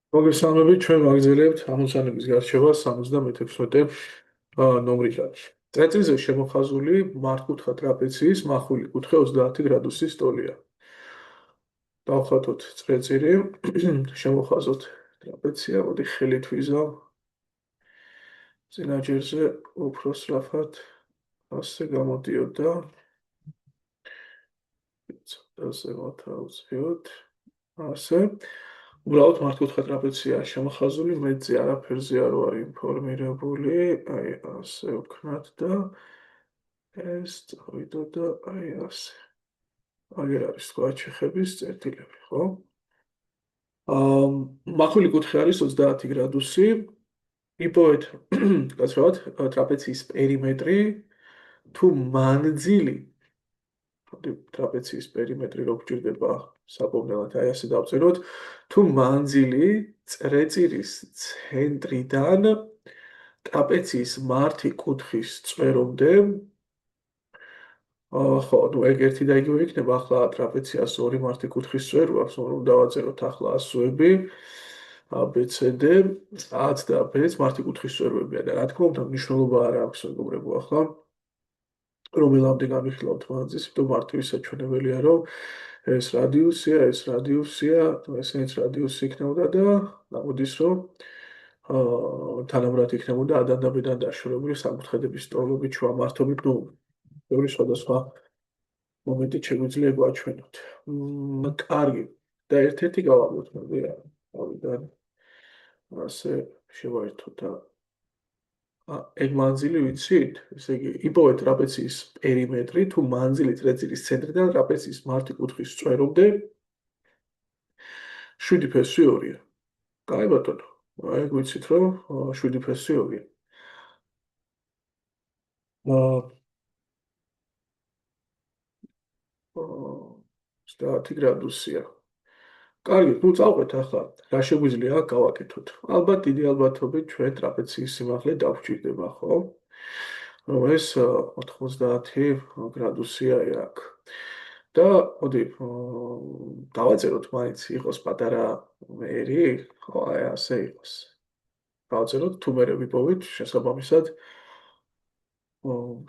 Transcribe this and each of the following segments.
მოგესალმებით, ჩვენ ვაგრძელებთ ამოცანების გარჩევას 76 ნომრიდან. წერტილზე შემოხაზული მართკუთხა ტრაპეციის მახვილი კუთხე 30 გრადუსის ტოლია. დავხატოთ წერტილი, შემოხაზოთ ტრაპეცია, მოდი ხელით ვიზავ წინა ჯერზე უფრო სწრაფად ასე გამოდიოდა. ასე მოთავსოთ. ასე უბრალოდ მართკუთხა ტრაპეცია შემოხაზული, მეტზე არაფერზე არ ვარ ინფორმირებული, აი ასე ვქნათ და ეს წავიდოდა აი ასე. აგერ არის თქვა ჩეხების წერტილები, ხო? მახვილი კუთხე არის 30 გრადუსი, იპოვეთ გასწრაფად ტრაპეციის პერიმეტრი თუ მანძილი ტრაპეციის პერიმეტრი რო გვჭირდება საპოვნელად, აი ასე დავწეროთ, თუ მანძილი წერტილის ცენტრიდან ტრაპეციის მართი კუთხის წვერომდე, ხო, ნუ ეგ ერთი და იგივე იქნება, ახლა ტრაპეციას ორი მართი კუთხის წვერო აქვს, რომ დავაწეროთ ახლა ასოები, ABCD, A-ც და B-ც მართი კუთხის წვეროებია და რა თქმა უნდა, მნიშვნელობა არ აქვს, მეგობრებო, ახლა რომელამდე გამიხილავთ მანძილს, იმიტომ მარტივი საჩვენებელია, რომ ეს რადიუსია, ესენიც რადიუსი იქნებოდა და გამოდის, რომ თანაბრად იქნებოდა A-დან და B-დან დაშორებული საკუთხედების ტოლობით, შუამართობით, ნუ ბევრი სხვადასხვა მომენტი შეგვიძლია გვაჩვენოთ. კარგი. და ერთ-ერთი გავაბოთ, მოდი რა. ავიდან ასე შევაერთოთ და ეგ მანძილი ვიცით? ესე იგი, იპოვეთ ტრაპეციის პერიმეტრი თუ მანძილი წერტილის ცენტრიდან ტრაპეციის მართი კუთხის წვერომდე 7 ფესი 2-ია. კაი ბატონო. ეგ ვიცით, რომ 7 ფესი 2-ია. 30 გრადუსია. კარგი, ნუ წავყვეთ ახლა. რა შეგვიძლია გავაკეთოთ? ალბათ დიდი ალბათობით ჩვენ ტრაპეციის სიმაღლე დავგვჭირდება, ხო? რომ ეს 90 გრადუსია აქ. და მოდი დავაწეროთ მაინც იყოს პატარა ერი, ხო, აი ასე იყოს. დავაწეროთ, თუ მე ვიპოვით შესაბამისად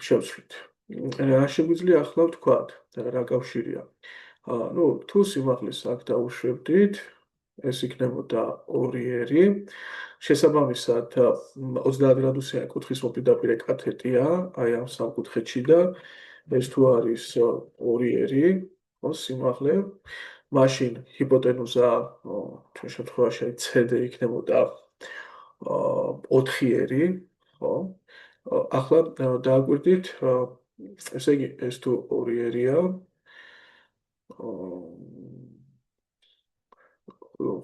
შევცვლით. რა შეგვიძლია ახლა ვთქვათ? რა კავშირია? ნუ თუ სიმაღლეს აქ დავუშვებდით, ეს იქნებოდა 2 ერი. შესაბამისად 30 გრადუსიანი კუთხის მოპირდაპირე კათეტია, აი ამ სამკუთხედში და ეს თუ არის 2 ერი, ხო, სიმაღლე, მაშინ ჰიპოტენუზა ჩვენ შემთხვევაში აი CD იქნებოდა 4 ერი, ხო? ახლა დააკვირდით, ესე იგი ეს თუ 2 ერია,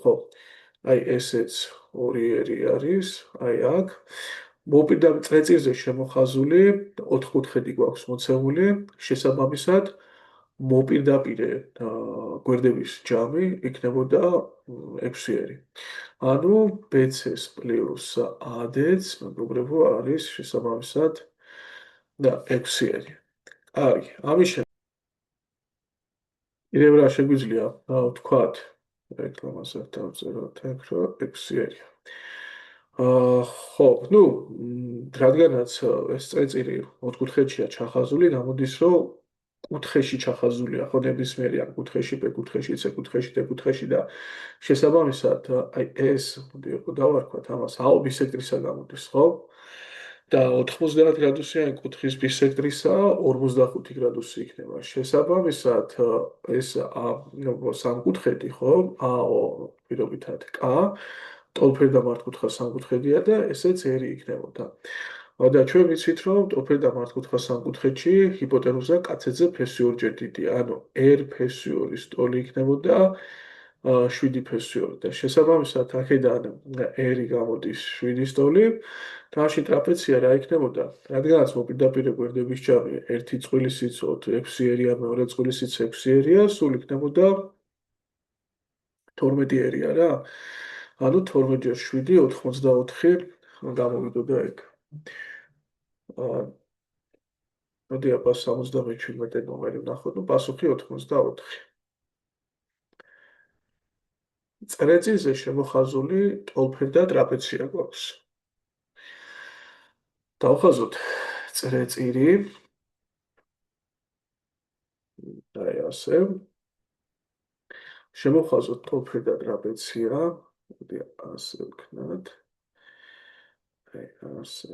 ხო, აი ესეც 2 ერი არის, აი აქ. მოპირდაპირე წერტილზე შემოხაზული 4 კუთხედი გვაქვს მოცემული, შესაბამისად მოპირდაპირე გვერდების ჯამი იქნებოდა 6 ერი. ანუ BC-ს პლუს AD-ს, მეგობრებო, არის შესაბამისად და 6 ერი. კარგი, ამის შემდეგ კიდევ რა შეგვიძლია ვთქვათ? რეკლამაზე დავწეროთ ეგ, რომ 6 ერია. ხო, ნუ რადგანაც ეს წერტილი ოთხკუთხედშია ჩახაზული, გამოდის, რომ კუთხეში ჩახაზულია, ხო, ნებისმიერი ან კუთხეში, B კუთხეში, C კუთხეში, D კუთხეში და შესაბამისად აი ეს, მოდი დავარქვათ ამას, AO ბისექტრისა გამოდის, ხო? და 90 გრადუსიანი კუთხის ბისექტრისა 45 გრადუსი იქნება. შესაბამისად ეს სამკუთხედი, ხო? AO პირობითად K ტოლფერ და მართკუთხა სამკუთხედია და ესეც ერი იქნებოდა. და ჩვენ ვიცით, რომ ტოლფერ და მართკუთხა სამკუთხედში ჰიპოტენუზა კაცედზე ფესი 2-ჯერ დიდია, ანუ R ფესი 2-ის ტოლი იქნებოდა 7 ფესი 2 და შესაბამისად აქედან ერი გამოდის 7-ის ტოლი და მაშინ ტრაპეცია რა იქნებოდა? რადგანაც მოპირდაპირე გვერდების ჯამი ერთი წყვილი სიცოცხლე 6 ერია, მეორე წყვილი სიცოცხლე 6 ერია, სულ იქნებოდა 12 ერია რა. ანუ 12 ჯერ 7 84 გამოვიდოდა ეგ. მოდი აბა 77 ნომერი ვნახოთ, ნუ პასუხი 84. წრეწირზე შემოხაზული ტოლფერდა ტრაპეცია გვაქვს. დავხაზოთ წრეწირი, აი ასე. შემოხაზოთ ტოლფერდა ტრაპეცია, მოდი ასე ვქნათ. აი ასე.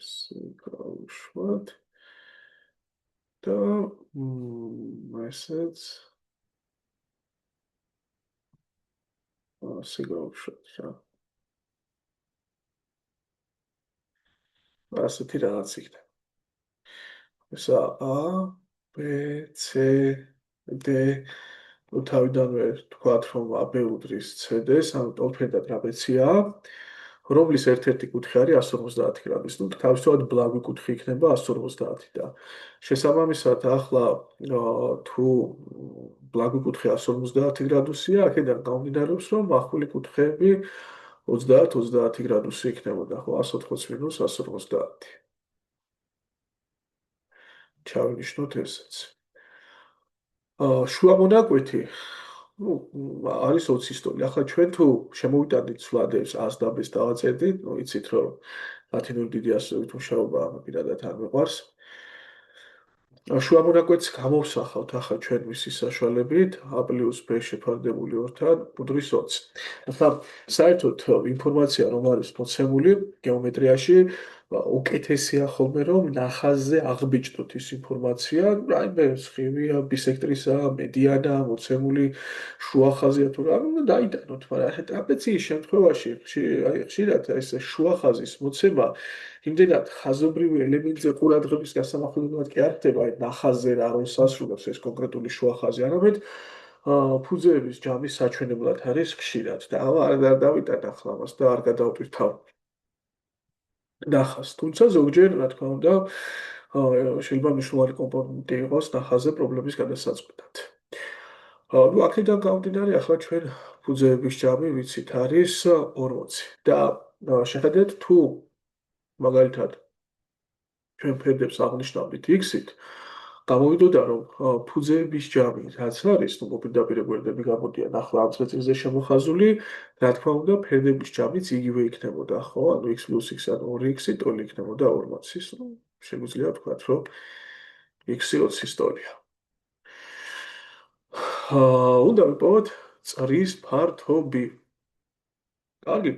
ასე გავუშვათ და ესეც ასე გავუშვათ რა. ასეთი რაღაც იქნება. ესა A, B, C, D ну თავიდანვე თქვათ რომ AB უდრის CD-ს, ანუ ტოლფერდა ტრაპეცია, რომლის ერთ-ერთი კუთხე არის 150 გრამის. ну თავისთავად ბლაგვი კუთხე იქნება 150 და შესაბამისად ახლა თუ ბლაგვი კუთხე 150 გრადუსია, აქედან გამომდინარეობს რომ ახალი კუთხეები 30 გრადუსი იქნებოდა, ხო 180 minus 150. ჩავნიშნოთ ესეც. შუა მონაკვეთი ну არის 20 სტოლი. ახლა ჩვენ თუ შემოვიტანდით ცვლადებს A-ს და B-ს დავაწერდით, ну იცით რომ ლათინური დიდი ასოებით მუშაობა პირადად არ მეყვარს. შუა მონაკვეთს გამოვსახავთ ახლა ჩვენ მისი საშუალებით A + B შეფარდებული 2-თან უდრის 20. ახლა საერთოდ ინფორმაცია რომ არის მოცემული გეომეტრიაში უკეთესია ხოლმე რომ ნახაზზე აღბიჭდოთ ის ინფორმაცია, რაიმე სხივია, ბისექტრისაა, მედიანა, მოცემული შუა ხაზია თუ რა, უნდა დაიტანოთ, მაგრამ ახლა ტრაპეციის შემთხვევაში ხშირად ეს შუა ხაზის მოცემა იმდენად ხაზობრივი ელემენტზე ყურადღების გასამახვილებლად კი არ ხდება, აი ნახაზზე რა როლს ასრულებს ეს კონკრეტული შუა ხაზი, არამედ ფუძეების ჯამის საჩვენებლად არის ხშირად და არ დავიტან ახლა მას და არ გადავტვირთავ ნახაზს. თუმცა ზოგჯერ, რა თქმა უნდა, შეიძლება მნიშვნელოვანი კომპონენტი იყოს ნახაზზე პრობლემის გადასაწყვეტად. ну აქედან გამომდინარე, ახლა ჩვენ ფუძეების ჯამი ვიცით არის 40 და შეხედეთ თუ მაგალითად ჩვენ ფერდებს აღნიშნავთ X-ით, გამოვიდოდა რომ ფუძეების ჯამი რაც არის, ну მოპირდაპირე გვერდები გამოდიან ახლა ამ წრეწირზე შემოხაზული, რა თქმა უნდა, ფერდების ჯამიც იგივე იქნებოდა, ხო? ანუ X + X ანუ 2X-ი ტოლი იქნებოდა 40-ის, ну შეგვიძლია ვთქვათ, რომ X-ი 20 ტოლია. უნდა ვიპოვოთ წრის ფართობი. კარგი.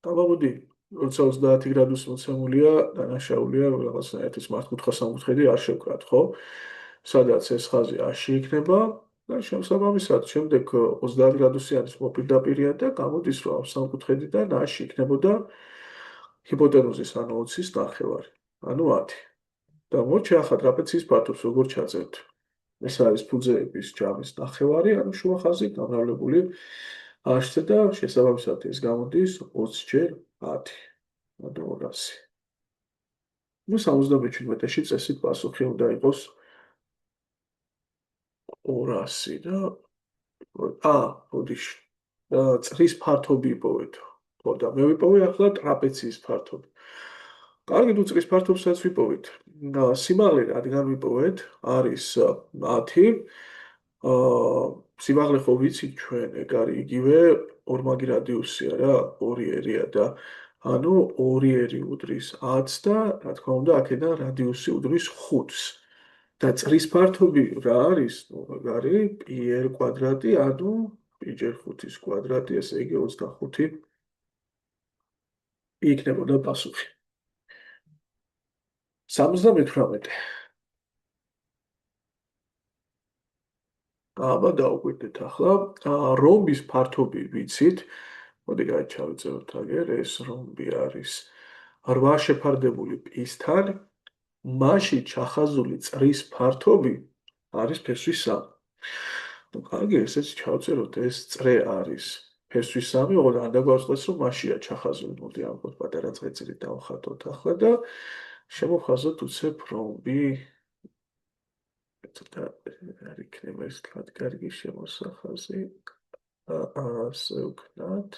გამოვიდი, როცა 30 გრადუსი მოცემულია, დანაშაულია რაღაცნაირად ის მართკუთხა სამკუთხედი არ შევკრათ, ხო? სადაც ეს ხაზი A-ში იქნება და შემსაბამისად, შემდეგ 30 გრადუსიანის მოპირდაპირეა და გამოდის, რომ ამ სამკუთხედიდან A-ში იქნებოდა ჰიპოტენუზის ანუ 20-ის ნახევარი, ანუ 10. და მოჩი ახლა ტრაპეციის ფართობს როგორ ჩაწერთ? ეს არის ფუძეების ჯამის ნახევარი, ანუ შუა ხაზი გამრავლებული A-ში და შესაბამისად ეს გამოდის 20 ჯერ 10. ანუ 200. ну 77-ში წესით პასუხი უნდა იყოს 200 და ბოდიში. წრის ფართობი იპოვეთ. ხო და მე ვიპოვე ახლა ტრაპეციის ფართობი. კარგი, ну წრის ფართობსაც ვიპოვეთ. სიმაღლე რადგან ვიპოვეთ, არის 10. სიმაღლე ხო ვიცით ჩვენ, ეგ არის იგივე ორმაგი რადიუსია რა, 2R-ია და ანუ 2R უდრის 10-ს და რა თქმა უნდა, აქედან რადიუსი უდრის 5-ს. და წრის ფართობი რა არის? ნუ არის πr კვადრატი, ანუ π/5-ის კვადრატი, ესე იგი 25 იქნებოდა პასუხი. 78. აბა დავუკვირდეთ ახლა. რომბის ფართობი ვიცით. მოდი გაჩავწეროთ აგერ, ეს რომბი არის 8 შეფარდებული პ-თან, მასში ჩახაზული წრის ფართობი არის ფესვის 3. ну კარგი, ესეც ჩავწეროთ, ეს წრე არის ფესვის 3, ოღონდ არ დაგვაწყდეს რომ მასშია ჩახაზული. მოდი ამბობ პატარა წრეწირი დავხატოთ ახლა და შემოვხაზოთ უცებ რომბი. ცოტა არ იქნება ეს თქვათ კარგი შემოსახაზი. ასე ვქნათ.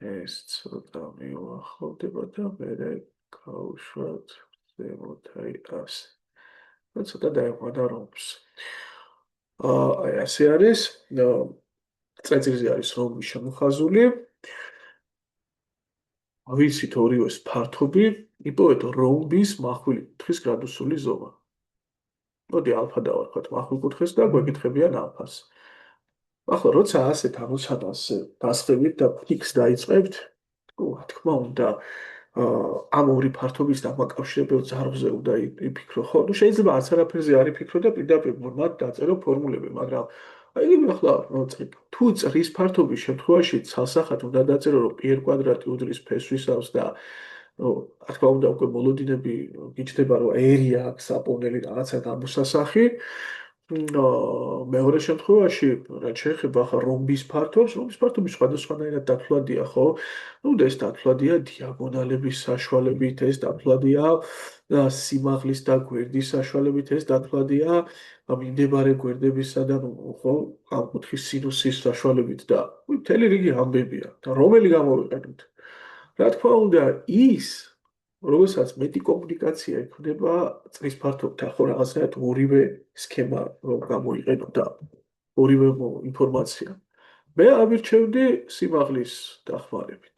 ეს ცოტა მივახავდება და მე გავუშვათ ზემოთ აი ასე. და ცოტა დაეყვანა რომბს. აი ასე არის, წეწირზე არის რომბი შემოხაზული, ვიცით ორივეს ფართობი, იპოვეთ რომბის მახვილი კუთხის გრადუსული ზომა. მოდი ალფა დავარქვათ მახვილი კუთხეს და გვეკითხებიან ალფას. ახლა როცა ასეთ ამოცანას დასხივით და ფიქს დაიწყებთ, რა თქმა უნდა, ამ ორი ფართობის დამაკავშირებელ ძარღვზე უნდა იფიქრო, ხო? ნუ შეიძლება არც არაფერზე არ იფიქრო და პირდაპირ მათ დაწერო ფორმულები, მაგრამ აი ახლა თუ წრის ფართობის შემთხვევაში ცალსახად უნდა დაწერო, რომ π კვადრატი უდრის ფესვისავს და რა თქმა უნდა უკვე მოლოდინები გიჩნდება, რომ ერია აქვს საპონელი რაღაცა გამოსასახი. მეორე შემთხვევაში, რაც შეეხება ახლა რომბის ფართობი სხვადასხვანაირად დათვლადია, ხო? ნუ და ეს დათვლადია დიაგონალების საშუალებით, ეს დათვლადია სიმაღლის და გვერდის საშუალებით, ეს დათვლადია მიმდებარე გვერდებისა და ხო, ამ კუთხის სინუსის საშუალებით და მთელი რიგი ამბებია. და რომელი გამოვიყენოთ? რა თქმა უნდა, ის როდესაც მეტი კომუნიკაცია ექნება წრის ფართობთან, ხო რაღაცნაირად ორივე სქემა რომ გამოიყენო და ორივე ინფორმაცია. მე ავირჩევდი სიმაღლის დახმარებით.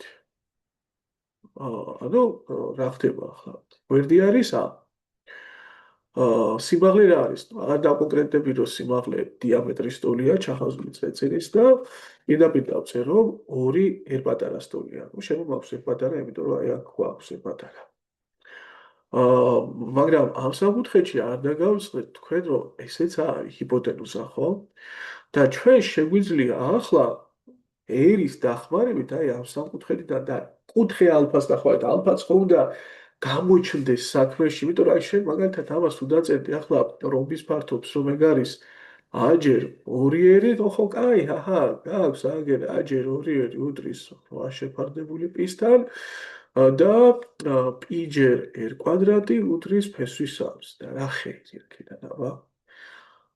ანუ რა ხდება ახლა? გვერდი არის A. სიმაღლე რა არის? არ დაკონკრეტები რომ სიმაღლე დიამეტრის ტოლია, ჩახაზული წეწირის და პირდაპირ დავწერ რომ 2 R პატარა ტოლია. ნუ შემოგვაქვს R პატარა, იმიტომ რომ აი აქ გვაქვს R პატარა. მაგრამ ამ საკუთხედში არ დაგავიწყდეთ თქვენ რომ ესეც არის ჰიპოტენუზა, ხო? და ჩვენ შეგვიძლია ახლა ერის დახმარებით აი ამ საკუთხედიდან და კუთხე ალფას დახმარებით ალფაც ხო უნდა გამოჩნდეს საქმეში, იმიტომ რომ აი შენ მაგალითად ამას თუ დაწერდი ახლა რომბის ფართობს რომ ეგ არის აჯერ 2 ხო, კაი, აჰა, გაქვს აგერ აჯერ 2 უდრის 8 შეფარდებული პისთან და პიჯერ R კვადრატი უდრის ფესვის 3-ს და რა ხეი იქიდან, აბა?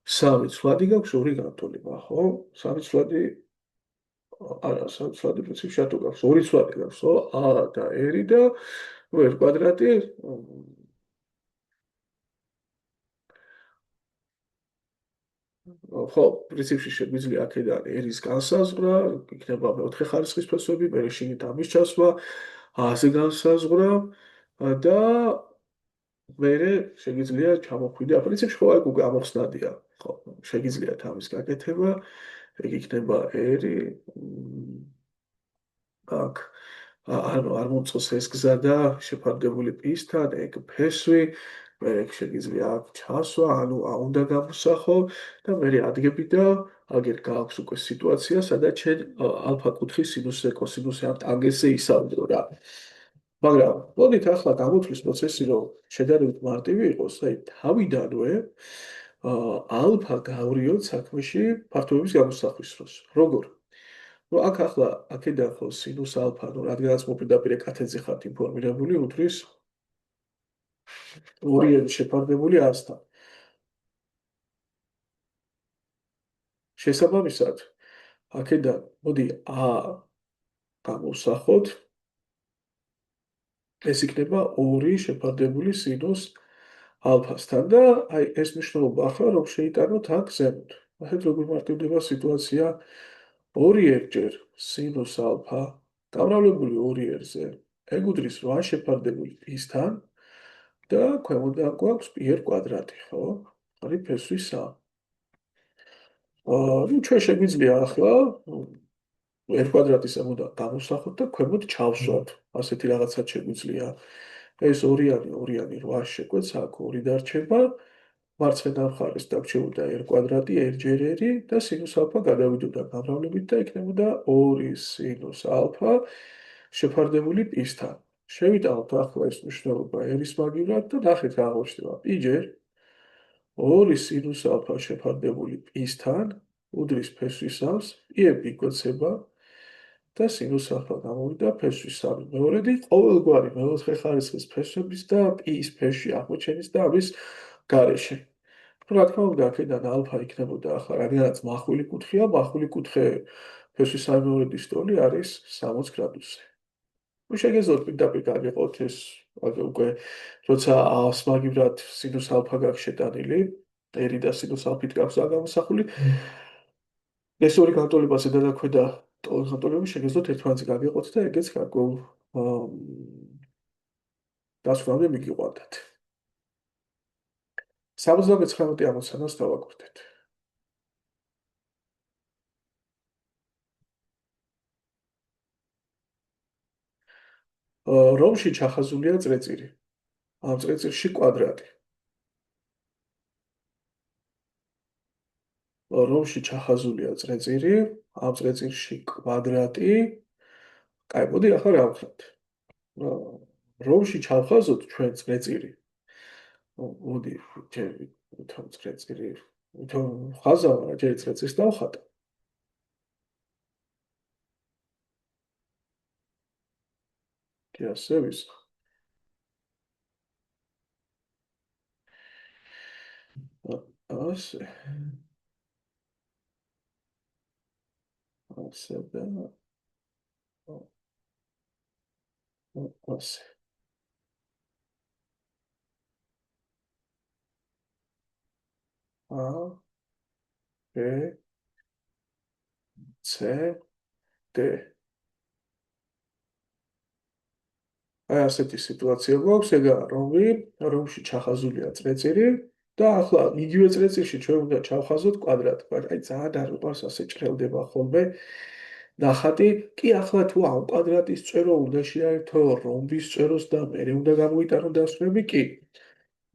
3 ცვლადი გაქვს 2 განტოლება, ხო? 3 ცვლადი არა, 3 ცვლადი პრინციპში რატო გაქვს? 2 ცვლადი გაქვს, ხო? A და R და R კვადრატი ხო, პრინციპში შეგვიძლია აქედან R-ის განსაზღვრა, იქნება მეოთხე ხარისხის ფესვები, მე შიგნით ამის ჩასვლა, A-ზე განსაზღვრა და მე შეგიძლია ჩამოხვიდე, პრინციპში ხო აი უკვე ამოხსნადია, ხო, შეგიძლიათ ამის გაკეთება, ეგ იქნება R აქ არ მომწონს ეს გზა და შეფარდებული პისთან, ეგ ფესვი, მე შეგიძლია აქ ჩასვა, ანუ უნდა გამოსახო და მე ადგები და აგერ გააქვს უკვე სიტუაცია, სადაც შენ ალფა კუთხის სინუსზე, კოსინუსზე ამ ტანგენსზე ისავდრო რა. მაგრამ მოდით ახლა გამოთვლის პროცესი, რომ შედარებით მარტივი იყოს, აი თავიდანვე ალფა გავრიოთ საქმეში ფართობების გამოსახვის დროს. როგორ? ნუ აქ ახლა აქედან ხო სინუს ალფა, ნუ რადგანაც მოპირდაპირე კათედზე ხართ ინფორმირებული, უდრის 2 შეფარდებული 100-თან. შესაბამისად, აქედან მოდი A გამოვსახოთ. ეს იქნება 2 შეფარდებული სინუს ალფასთან და აი ეს მნიშვნელობა ახლა რომ შეიტანოთ აქ ზემოთ. ახლა როგორ მარტივდება სიტუაცია 2R-ჯერ სინუს ალფა გამრავლებული 2R-ზე. ეგ უდრის 8 შეფარდებული პისთან და ქვემოდან გვაქვს πr კვადრატი, ხო? არის ფესვის 3. ნუ ჩვენ შეგვიძლია ახლა R კვადრატის ზემოდან გამოსახოთ და ქვემოთ ჩავსვათ. ასეთი რაღაცა შეგვიძლია. ეს 2-2 8 შეკვეთს, აქ 2 დარჩება. მარცხენა მხარეს დაგვრჩებოდა R კვადრატი, R ჯერ R და სინუს ალფა გადავიდოდა გამრავლებით და იქნებოდა 2 სინუს ალფა შეფარდებული პისთან. შევიტანოთ ახლა ეს მნიშვნელობა R-ის მაგივრად და ნახეთ რა აღმოჩნდება. π ჯერ 2 სინუს ალფა შეფარდებული პისთან უდრის ფესვის 3-ს, პ-ები იკვეცება და სინუს ალფა გამოვიდა ფესვის 3. მეორედი ყოველგვარი მეოთხე ხარისხის ფესვების და პ-ის ფესვი აღმოჩენის და ამის გარეშე. რა თქმა უნდა, აქედან ალფა იქნებოდა ახლა რადგანაც მახვილი კუთხეა, მახვილი კუთხე ფესვის 3 მეორედის ტოლი არის 60 გრადუსზე. შეგეძლოთ პირდაპირ გაგიყოთ ეს უკვე როცა ასმაგივრად სინუს ალფა გაქვს შეტანილი, ერი და სინუს ალფით გაქვს გამოსახული, ეს ორი განტოლება ზედა და ქვედა განტოლებები შეგეძლოთ ერთმანეთზე გაგიყოთ და ეგეც გარკვეულ დასკვნამდე მიგიყვანთ. 79 ამოცანას დავაკვირდეთ. რომში ჩახაზულია წრეწირი. ამ წრეწირში კვადრატი. რომში ჩახაზულია წრეწირი, ამ წრეწირში კვადრატი. კაი, მოდი ახლა რა ვქნათ. რომში ჩავხაზოთ ჩვენ წრეწირი. მოდი, ჯერ ვითომ წრეწირი, ვითომ ხაზავ, რა ჯერ წრეწირს დავხატო. კი ასე ვისხ. ასე, ასე და ასე. A, B, C, D. აი ასეთი სიტუაცია გვაქვს, ეგა რომში ჩახაზულია წრეწირი და ახლა იგივე წრეწირში ჩვენ უნდა ჩავხაზოთ კვადრატი, მაგრამ აი ძალიან არ მიყვარს ასე ჭრელდება ხოლმე ნახატი. კი ახლა თუ ამ კვადრატის წერო უნდა შეაერთო რომბის წეროს და მე უნდა გამოიტანო დასვენები, კი.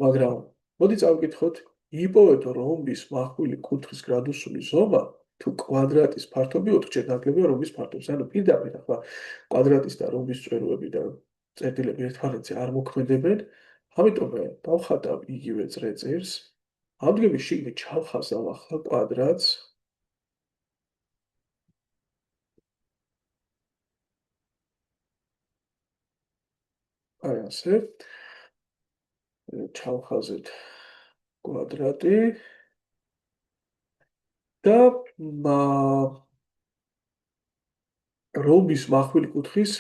მაგრამ მოდი წავკითხოთ, იპოვეთ რომბის მახვილი კუთხის გრადუსული ზომა თუ კვადრატის ფართობი 4-ჯერ ნაკლებია რომბის ფართობს. ანუ პირდაპირ ახლა კვადრატის და რომბის წეროები და წერტილები ერთმანეთზე არ მოქმედებენ, ამიტომ მე დავხატავ იგივე წრეწირს. ამდგომი შიგნით ჩავხაზავ ახლა კვადრატს. აი ასე. ჩავხაზეთ კვადრატი და რომბის მახვილი კუთხის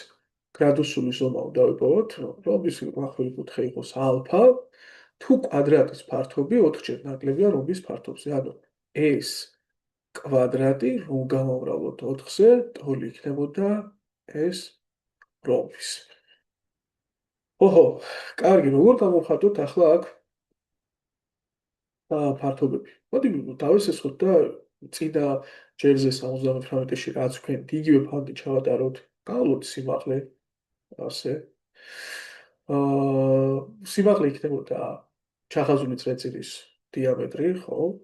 გრადუსული ზომა უნდა ვიპოვოთ, რომბის მახვილი კუთხე იყოს ალფა, თუ კვადრატის ფართობი 4-ჯერ ნაკლებია რომბის ფართობზე. ანუ ეს კვადრატი რომ გავამრავლოთ 4-ზე, ტოლი იქნებოდა ეს რომბის. ოჰო, კარგი, როგორ გამოვხატოთ ახლა აქ ფართობები. მოდი დავესესხოთ და წინა ჯერზე 78-ში რაც ვქენთ, იგივე ფანტი ჩავატაროთ, გავლოთ სიმაღლე, ასე. სიმაღლე იქნებოდა ჩახაზული წრეწირის დიამეტრი, ხო?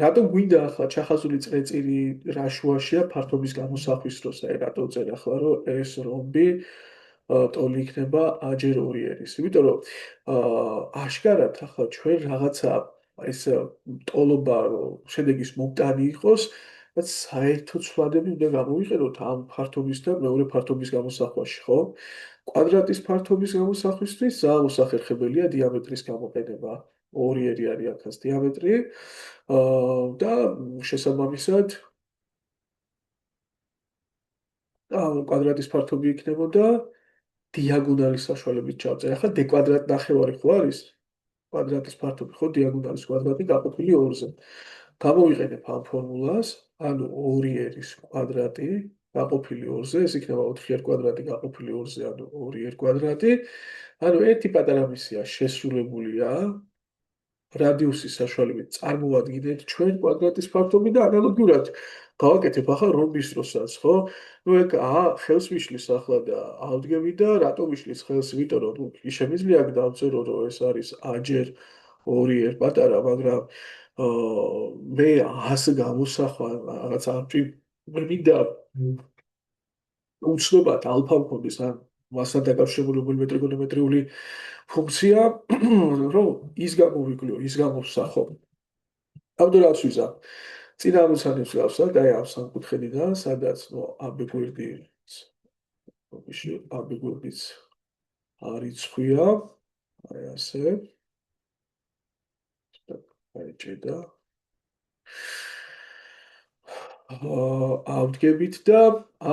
რატომ გვინდა ახლა ჩახაზული წრეწირი რა შუაშია ფართობის გამოსახვის დროს, აი რატო წერ ახლა რომ ეს რომბი ტოლი იქნება a-ჯერ 2 ერის. იმიტომ რომ აშკარად ახლა ჩვენ რაღაცა ეს ტოლობა შედეგის მომტანი იყოს, რაც საერთო ცვლადები უნდა გამოვიყენოთ ამ ფართობის და მეორე ფართობის გამოსახვაში, ხო? კვადრატის ფართობის გამოსახვისთვის ძალიან მოსახერხებელია დიამეტრის გამოყენება. 2 ერი არის აქაც დიამეტრი და შესაბამისად კვადრატის ფართობი იქნებოდა დიაგონალის საშუალებით ჩავწერ. ახლა d კვადრატ ნახევარი ხო არის? კვადრატის ფართობი ხო დიაგონალის კვადრატი გაყოფილი 2-ზე. გამოვიყენებ ამ ფორმულას, ანუ 2 ერის კვადრატი გაყოფილი 2-ზე, ეს იქნება 4 კვადრატი გაყოფილი 2-ზე, ანუ 2 კვადრატი. ანუ ერთი პატარა მისია შესრულებულია რადიუსის საშუალებით წარმოვადგინეთ ჩვენ კვადრატის ფართობი და ანალოგიურად გავაკეთებ ახლა რომბის დროსაც, ხო? ნუ ეგ ხელს მიშლის ახლა და ავდგები და რატო მიშლის ხელს? იმიტომ რომ ის შემიძლია აქ დავწერო რომ ეს არის a-ჯერ 2 პატარა, მაგრამ მე 100 გამოსახვა რაღაც ამჭი მე მინდა უცნობად ალფა მქონდეს ან მასთან დაკავშირებული მეტრიკონომეტრიული ფუნქცია, რომ ის გამოვიკლო, ის გამოვსახო. აბდურას ვიზა. წინა ამოცანებს გავსა და აი ამ სამკუთხედიდან, სადაც ნუ აბეგვერდიც არიცხვია, აი ასე. აი ჭედა. ავდგებით და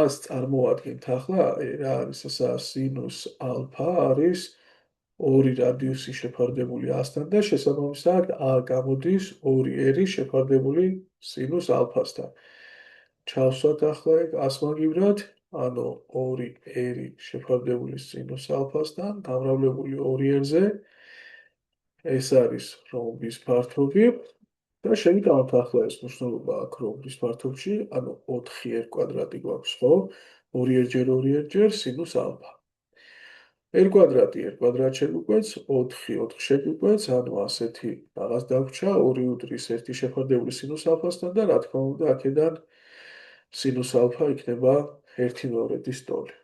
ას წარმოადგენთ ახლა რა არის ესა სინუს ალფა არის 2 რადიუსი შეფარდებული ასთან და შესაბამისად a გამოდის 2 ერი შეფარდებული სინუს ალფასთან. ჩავსვათ ახლა ეგ ასმაგივრად, ანუ 2 ერი შეფარდებული სინუს ალფასთან, გამრავლებული 2 ერზე, ეს არის რომბის ფართობი და შევიტანოთ ახლა ეს მნიშვნელობა აქ რომბის ფართობში, ანუ 4 r კვადრატი გვაქვს, ხო? 2 erჯერ 2 erჯერ სინუს ალფა. r კვადრატი r კვადრატ შეგვიკვეთს 4 4 შეგვიკვეთს, ანუ ასეთი რაღაც დაგვრჩა 2 უდრის 1 შეფარდებული სინუს ალფასთან და რა თქმა უნდა აქედან სინუს ალფა იქნება 1/2-ის ტოლი.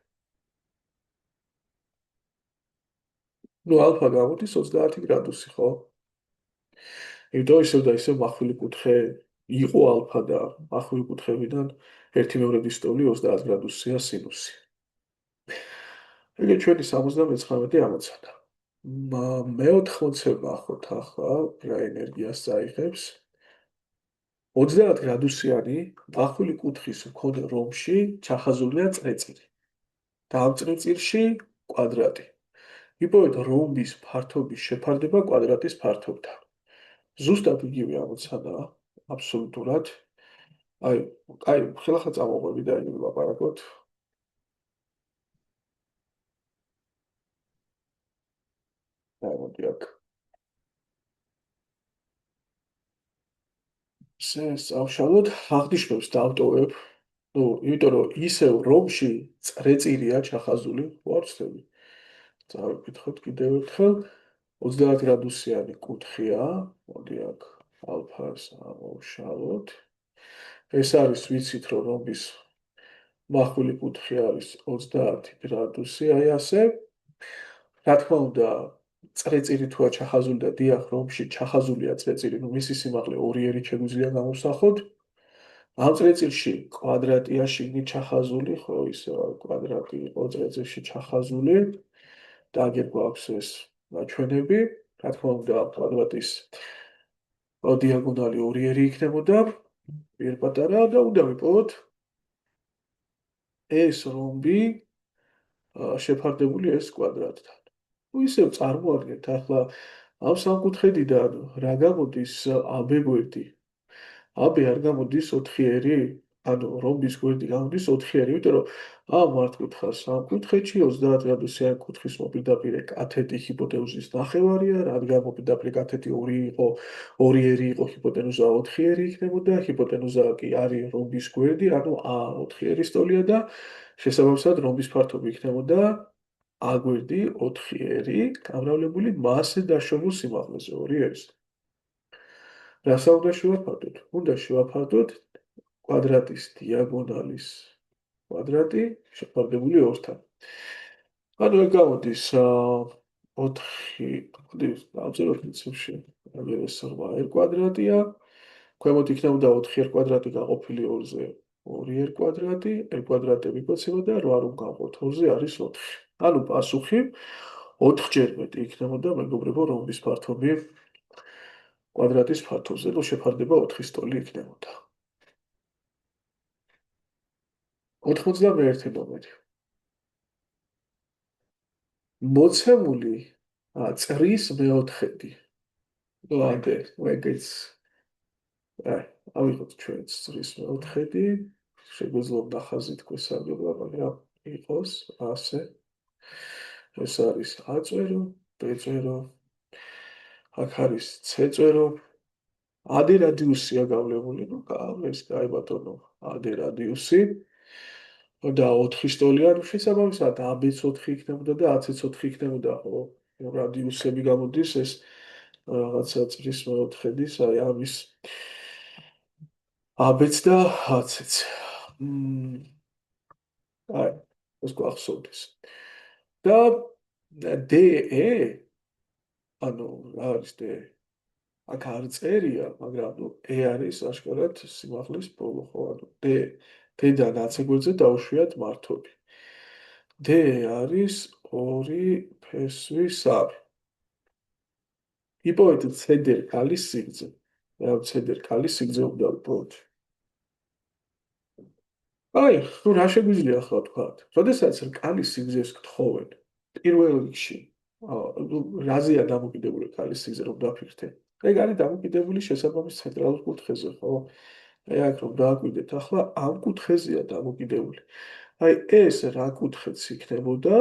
ნუ ალფა გამოდის 30 გრადუსი, ხო? იმიტომ ისევ და ისევ მახვილი კუთხე იყო ალფა და მახვილი კუთხევიდან 1/2-ის ტოლი 30 გრადუსია სინუსი. ეგ ჩვენი 79 ამოცანა. მე-80-ზე ნახოთ ახლა რა ენერგიას წაიღებს. 30 გრადუსიანი მახვილი კუთხის მქონე რომში ჩახაზულია წრეწირი. და ამ წრეწირში კვადრატი. იპოვეთ რომბის ფართობის შეფარდება კვადრატის ფართობთან. ზუსტად იგივე ამოცანაა, აბსოლუტურად. აი, აი, ხელახლა წამოყვები და იგი ვილაპარაკოთ. აი, მოდი აქ. ავშალოთ, აღნიშნავს დავტოვებ. ნუ, იმიტომ რომ ისევ რომში წრეწირია ჩახაზული, ვარცდები. წავიკითხოთ კიდევ ერთხელ. 30 გრადუსიანი კუთხეა, მოდი აქ ალფას ავშალოთ. ეს არის ვიცით რომ რომბის მახვილი კუთხე არის 30 გრადუსი, აი ასე. რა თქმა უნდა, წრეწირი თუა ჩახაზული და დიახ, რომში ჩახაზულია წრეწირი, ნუ მისი სიმაღლე 2 ერი შეგვიძლია გამოვსახოთ. ამ წრეწირში კვადრატია შიგნით ჩახაზული, ხო, ისე კვადრატი იყო წრეწირში ჩახაზული. და აგერ გვაქვს ეს ნაჩვენები. რა თქმა უნდა, კვადრატის დიაგონალი 2 ერი იქნებოდა. პირ პატარა და უნდა ვიპოვოთ ეს რომბი შეფარდებული ეს კვადრატთან. ნუ ისევ წარმოადგენთ ახლა ამ სამკუთხედიდან რა გამოდის AB გვერდი. AB არ გამოდის 4-ერი, ანუ რომბის გვერდი გამოდის 4-ერი, იმიტომ რომ ამ მართკუთხა სამკუთხედში 30 გრადუსიან კუთხის მოპირდაპირე კათეტი ჰიპოტენუზის ნახევარია, რადგან მოპირდაპირე კათეტი 2 იყო, 2-ერი იყო ჰიპოტენუზა 4-ერი იქნებოდა, ჰიპოტენუზა კი არის რომბის გვერდი, ანუ A 4-ერის ტოლია და შესაბამისად რომბის ფართობი იქნებოდა A გვერდი 4-ერი, გამრავლებული მასზე დაშვებულ სიმაღლეზე 2 ერის. რას უნდა შევაფარდოთ? უნდა შევაფარდოთ კვადრატის დიაგონალის კვადრატი შეფარდებული 2-თან. ანუ ეგ გამოდის 4, მოდი დავწეროთ მიცემში. აგერ ეს r კვადრატია. ქვემოთ იქნებოდა 4r კვადრატი გაყოფილი 2-ზე 2r კვადრატი, r კვადრატები გვეცება და 8 რომ გავყოთ 2-ზე არის 4. ანუ პასუხი 4-ჯერ მეტი იქნებოდა მეგობრებო რომბის ფართობი კვადრატის ფართობზე, ნუ შეფარდება 4-ის ტოლი იქნებოდა. 91 ნომერი. მოცემული წრის მეოთხედი. ნუ ამდე, ეგეც აი, ავიღოთ ჩვენც წრის მეოთხედი. შეგვეძლო ნახაზი თქვენ საგებია, მაგრამ იყოს ასე. ეს არის A წერო, B წერო. აქ არის C წერო. AD რადიუსია გავლებული, ნუ ეს კაი ბატონო, AD რადიუსი. და 4-ის ტოლია, ანუ შესაბამისად AB-ც 4 იქნებოდა და AC-ც 4 იქნებოდა, ხო? რადიუსები გამოდის ეს რაღაცა წრის მეოთხედის, აი ამის AB-ც და AC-ც. აი, ეს გვახსოვდეს. და DE, ანუ რა არის DE? აქ არ წერია, მაგრამ ნუ E არის აშკარად სიმაღლის ბოლო, ხო? ანუ D-დან AC გვერდზე დავუშვიათ მართობი. D არის 2 ფესვი 3. იპოვეთ ცედერ კალის სიგრძე. რა ცედერ კალის სიგრძე უნდა ვიპოვოთ. აი, ну რა შეგვიძლია ახლა ვთქვათ? როდესაც რკალის სიგრძეს გთხოვენ, პირველ რიგში, ნუ რაზეა დამოკიდებული რკალის სიგრძე რომ დაფიქრდე? ეგ არის დამოკიდებული შესაბამის ცენტრალურ კუთხეზე, ხო? აი აქ რომ დააკვირდეთ, ახლა ამ კუთხეზეა დამოკიდებული. აი ეს რა კუთხეც იქნებოდა,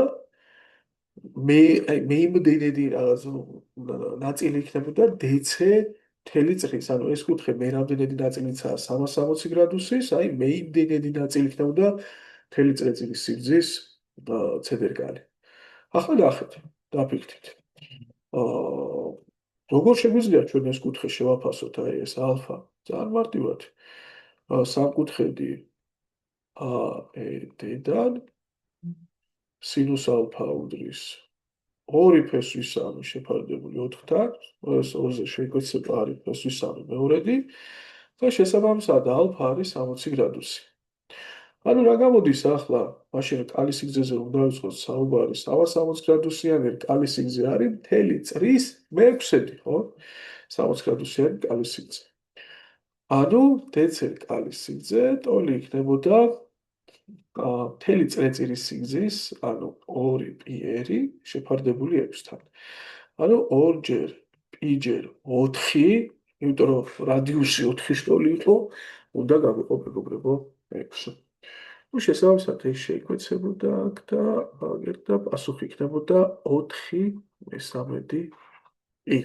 მე აი მე იმდენედი რაღაც ნაწილი იქნებოდა DC მთელი წრის, ანუ ეს კუთხე მე რამდენედი ნაწილიცაა 360 გრადუსის, აი მე იმდენედი ნაწილი იქნებოდა მთელი წრეწირის სიგრძის ცედერგალი. ახლა ნახეთ, დაფიქრდით. აა როგორ შეგვიძლია ჩვენ ეს კუთხე შევაფასოთ, აი ეს ალფა? ძალიან მარტივად. სამკუთხედი AD-დან სინუს ალფა უდრის ორი ფესვისამი შეფარდებული 4-თან, ეს 2-ზე შეგვეცება არის ფესვისამი მეორედი და შესაბამისად ალფა არის 60 გრადუსი. ანუ რა გამოდის ახლა? მაშინ რკალის სიგრძეზე რომ დავიწყოთ საუბარი, 60 გრადუსიანი რკალის სიგრძე არის მთელი წრის მე-6-დი, ხო? 60 გრადუსიანი რკალის სიგრძე. ანუ DC რკალის სიგრძე ტოლი იქნებოდა მთელი წრეწირის სიგრძის, ანუ 2πr შეფარდებული 6-თან. ანუ 2-ჯერ π-ჯერ 4, იმიტომ რომ რადიუსი 4-ის ტოლი იყო, უნდა გავიყოფებობრებო 6. ну შესაბამისად ეს შეიკვეცებოდა აქ და აგერ და პასუხი იქნებოდა 4/13 i.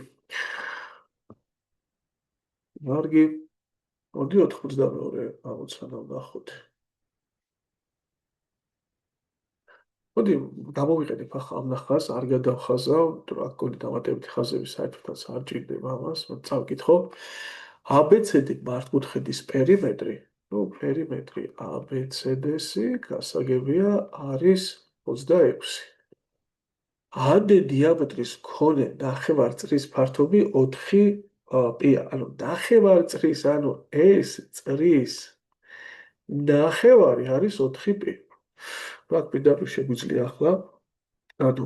მარგი, მოდი 92 ამოცანა ვნახოთ. მოდი გამოვიყენებ ახლა ამ ნახას, არ გადავხაზავ, თუ რა გქონი დამატებითი ხაზები საერთოდაც არ ჭირდება ამას, წავკითხო. ABCD მართკუთხედის პერიმეტრი, ну, პერიმეტრი ABCD-ს გასაგებია არის 26. AD დიამეტრის მქონე ნახევარწრის ფართობი 4π-ა, ანუ ნახევარწრის, ანუ ეს წრის ნახევარი არის 4π. აქ პირდაპირ შეგვიძლია ახლა, ანუ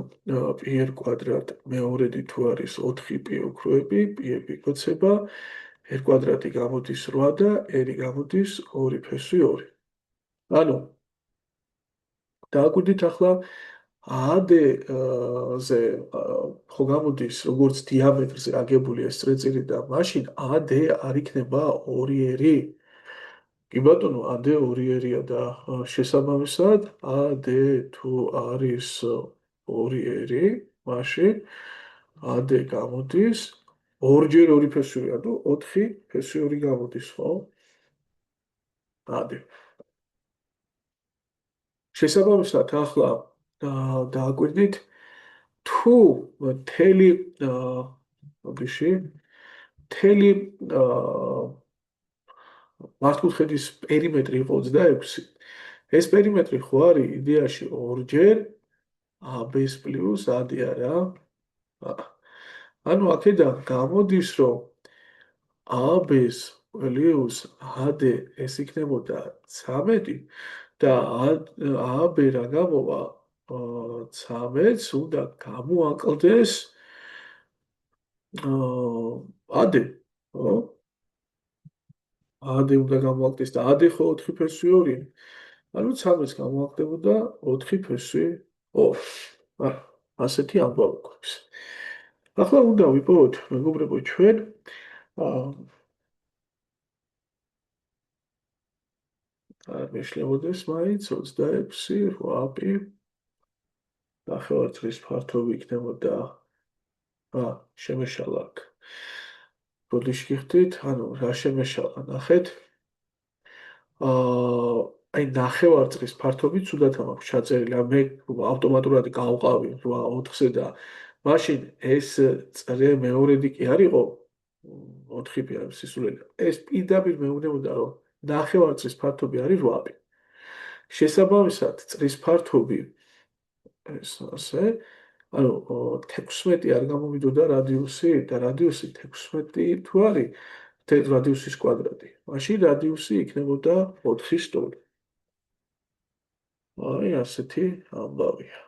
πr კვადრატ მეორედი თუ არის 4π ოქროები, π-ები იკვეცება, r კვადრატი გამოდის 8 და r გამოდის 2 ფესვი 2. ანუ დააკვირდით ახლა AD-ზე ხო გამოდის როგორც დიამეტრზე აგებული ეს წრეწირი და მაშინ AD არ იქნება 2r. კი ბატონო, AD 2r-ია და შესაბამისად AD თუ არის 2r, მაშინ AD გამოდის 2-ჯერ 2 ფესვი, ანუ 4 ფესვი 2 გამოდის, ხო? AD. შესაბამისად ახლა დააკვირდით თუ მთელი ოდიში მთელი მართკუთხედის პერიმეტრი იყო 26. ეს პერიმეტრი ხო არის იდეაში 2-ჯერ AB-ს პლუს AD არა? ანუ აქედან გამოდის, რომ AB-ს პლუს AD ეს იქნებოდა 13 და AB რა გამოვა 13-ს უნდა გამოაკლდეს AD, ხო? AD უნდა გამოაკლდეს და AD ხო 4 ფესვი 2. ანუ 13-ს გამოაკლდებოდა 4 ფესვი 2. ასეთი ამბავი გვაქვს. ახლა უნდა ვიპოვოთ, მეგობრებო, ჩვენ არ მეშლებოდეს მაინც 26 8π ნახევარწრის ფართობი იქნებოდა შემეშალა აქ. ბოდიში გიხდით, ანუ რა შემეშალა, ნახეთ. აი ნახევარწრის ფართობი ცუდად მაქვს ჩაწერილი, ან მე ავტომატურად გავყავი 8-ზე და მაშინ ეს წრე მეორედი კი არისო 4π არის სისულელე. ეს პირდაპირ მეუბნებოდა, რომ ნახევარწრის ფართობი არის 8π. შესაბამისად, წრის ფართობი ეს ასე, ანუ 16 არ გამომიდოდა რადიუსი და რადიუსი 16 თუ არის რადიუსის კვადრატი. მაშინ რადიუსი იქნებოდა 4-ის ტოლი. აი ასეთი ამბავია.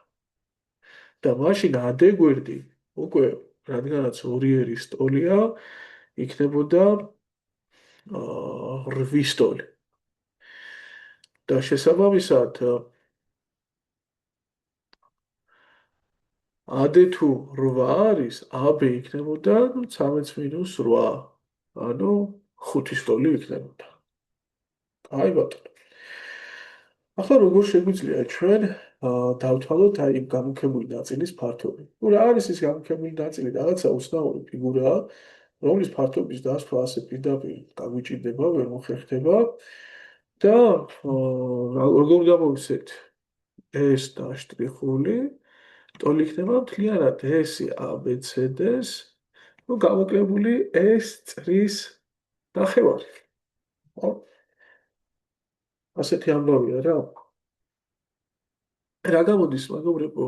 და მაშინ AD გვერდი უკვე რადგანაც 2r-ის ტოლია, იქნებოდა 8-ის ტოლი. და შესაბამისად AD თუ 8 არის, AB იქნებოდა 13 მინუს 8. ანუ 5 სტოლი იქნებოდა. აი ბატონო. ახლა როგორ შეგვიძლია ჩვენ დავთვალოთ აი იმ გამუქებული ნაწილის ფართობი. ნუ რა არის ის გამუქებული ნაწილი? რაღაცა უცნაური ფიგურაა, რომლის ფართობის დასვა ასე პირდაპირ გაგვიჭირდება, ვერ მოხერხდება და როგორ გამოვიცეთ ეს დაშტრიხული, ტოლი იქნება მთლიანად S-ი ABCD-ს, ნუ გამოკლებული S წრის ნახევარი. ხო? ასეთი ამბავია რა. რა გამოდის, მეგობრებო,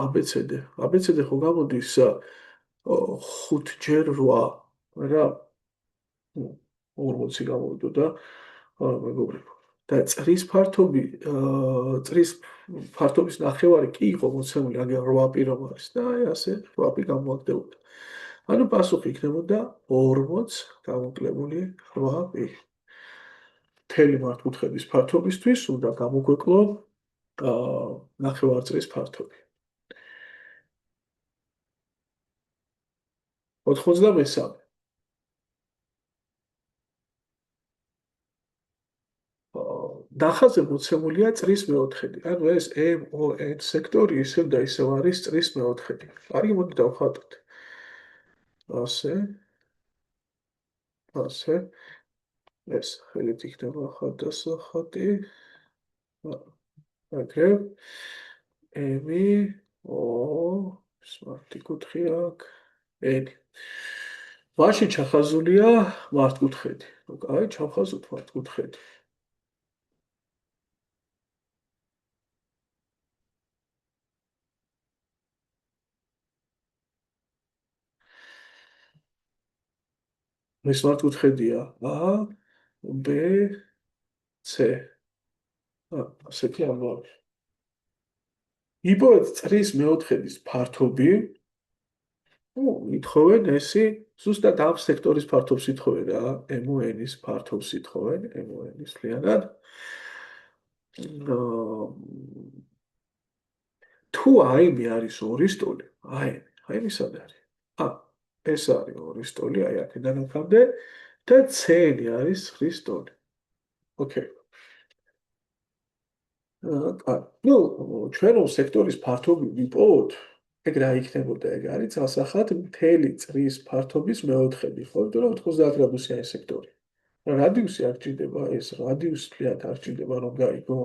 ABCD? ABCD ხო გამოდის 5 ჯერ 8, რა? 40 გამოვიდოდა, მეგობრებო. და წრის ფართობის ნახევარი კი იყო მოცემული, აგერ 8 პირობ არის და აი ასე 8 გამოაგდებოდა. ანუ პასუხი იქნებოდა 40 გამოკლებული 8 პირ. მთელი მართკუთხედის ფართობისთვის უნდა გამოგვეკლო ნახევარწრის ფართობი. 93. ნახაზზე მოცემულია წრის მეოთხედი. ანუ ეს MON სექტორი ისევ და ისევ არის წრის მეოთხედი. კარგი, მოდი დავხატოთ. ასე, ასე. ეს ხელით იქნება ხატასახატი. აგრე. M-ი, O, სმარტი კუთხე აქვს. N. მაშინ ჩახაზულია მართკუთხედი. ნუ კაი, ჩავხაზოთ მართკუთხედი. ეს მართკუთხედია A, B, C. ასეთი ამბავი. იპოვეთ წრის მეოთხედის ფართობი. ნუ ითხოვენ ესი, ზუსტად ამ სექტორის ფართობს ითხოვენ რა, MON-ის ფართობს ითხოვენ, MON-ის ლიანად. თუ აიმი არის ორი სტოლი, აიმი სად არის? ეს არის ორი სტოლი, აი აქედან აქამდე და C-ი არის 9 სტოლი. ოკეი. ნუ ჩვენ სექტორის ფართობი ვიპოვოთ, ეგ რა იქნებოდა? ეგ არის ასახად მთელი წრის ფართობის მეოთხედი, ხო? იმიტომ რომ 90 გრადუსია ეს სექტორი. რადიუსი არ ჭირდება, ეს რადიუსი თლიანად არ ჭირდება რომ გაიგო.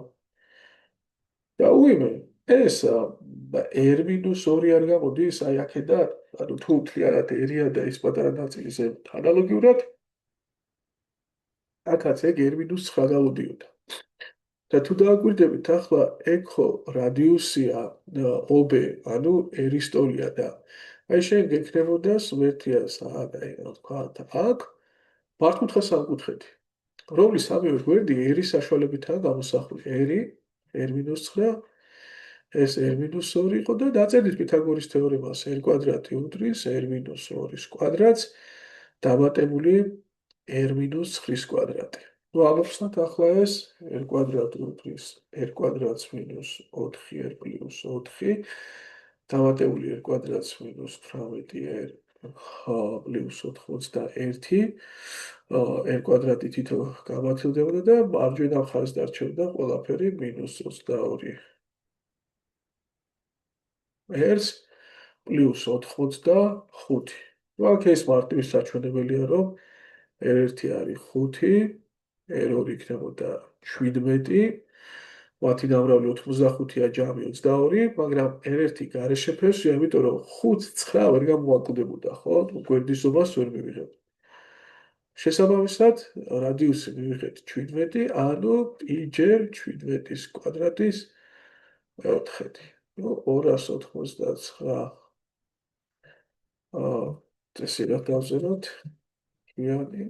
და უიმე, ეს R-2 არ გამოდის, აი აქედან, ანუ თუ თლიანად R-ია და ის პატარა ნაწილი ზემოთ ანალოგიურად, აქაც ეგ R-9 გამოდიოდა. და თუ დააკვირდებით ახლა ეგ ხო რადიუსია OB, ანუ ერისტოლია და აი შენ გექნებოდა სვერტია საადაი რა თქვა აქ მართკუთხა სამკუთხედი, რომლის სამივე გვერდი ერის საშუალებითაა გამოსახული. R-9, ეს R-2 იყო და დაწერით პითაგორის თეორემას R კვადრატი უდრის R-2-ის კვადრატს დამატებული R-9 კვადრატი. ნუ ამოვხსნათ ახლა ეს R კვადრატი უდრის R კვადრატს მინუს 4R პლუს 4 დამატებული R კვადრატს მინუს 18R პლუს 91 R კვადრატი თითო გამართლდებოდა და მარჯვენა მხარეს დარჩებოდა ყველაფერი მინუს 22 R პლუს 85. ნუ აქ ეს მარტივი საჩვენებელია, რომ R1 არის 5, R2 იქნებოდა 17, მათი დამრავლი 85-ია, ჯამი 22, მაგრამ R1 გარეშე ფერსია, იმიტომ რომ 5-9 ვერ გამოაკვდებოდა, ხო? გვერდის ზომას ვერ მივიღებთ. შესაბამისად, რადიუსი მივიღეთ 17, ანუ π ჯერ 17-ის კვადრატის მეოთხედი. ნუ 289 წესი რა დავზეროთ? იანი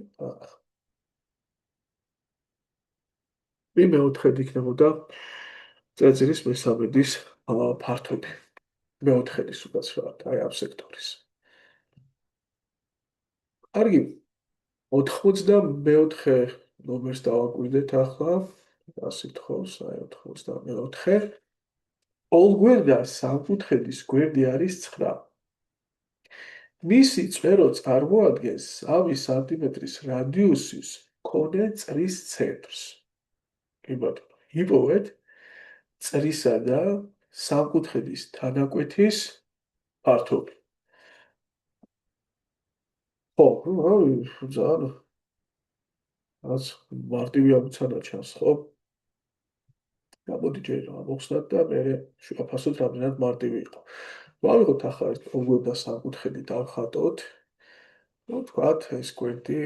მე მეოთხედი იქნებოდა წეწირის მესამედის ფართობი. მეოთხედის უკაცრავად, აი ამ სექტორის. კარგი, 94 ნომერს დავაკვირდეთ ახლა. 100 94. ორ გვერდა სამკუთხედის გვერდი არის 9. მისი წვერო წარმოადგენს 3 სანტიმეტრის რადიუსის მქონე წრის ცენტრს. კი ბატონო, იპოვეთ წრისა და სამკუთხედის თანაკვეთის ფართობი. ხო, ძალიან რაც მარტივი ამოცანა ჩანს, ხო? გამოდი ჯერ ამოვხსნათ და მე შევაფასოთ რამდენად მარტივი იყო. ვავიღოთ ახლა ეს ორ და სამკუთხედი დავხატოთ. ну, თქვათ ეს გვერდი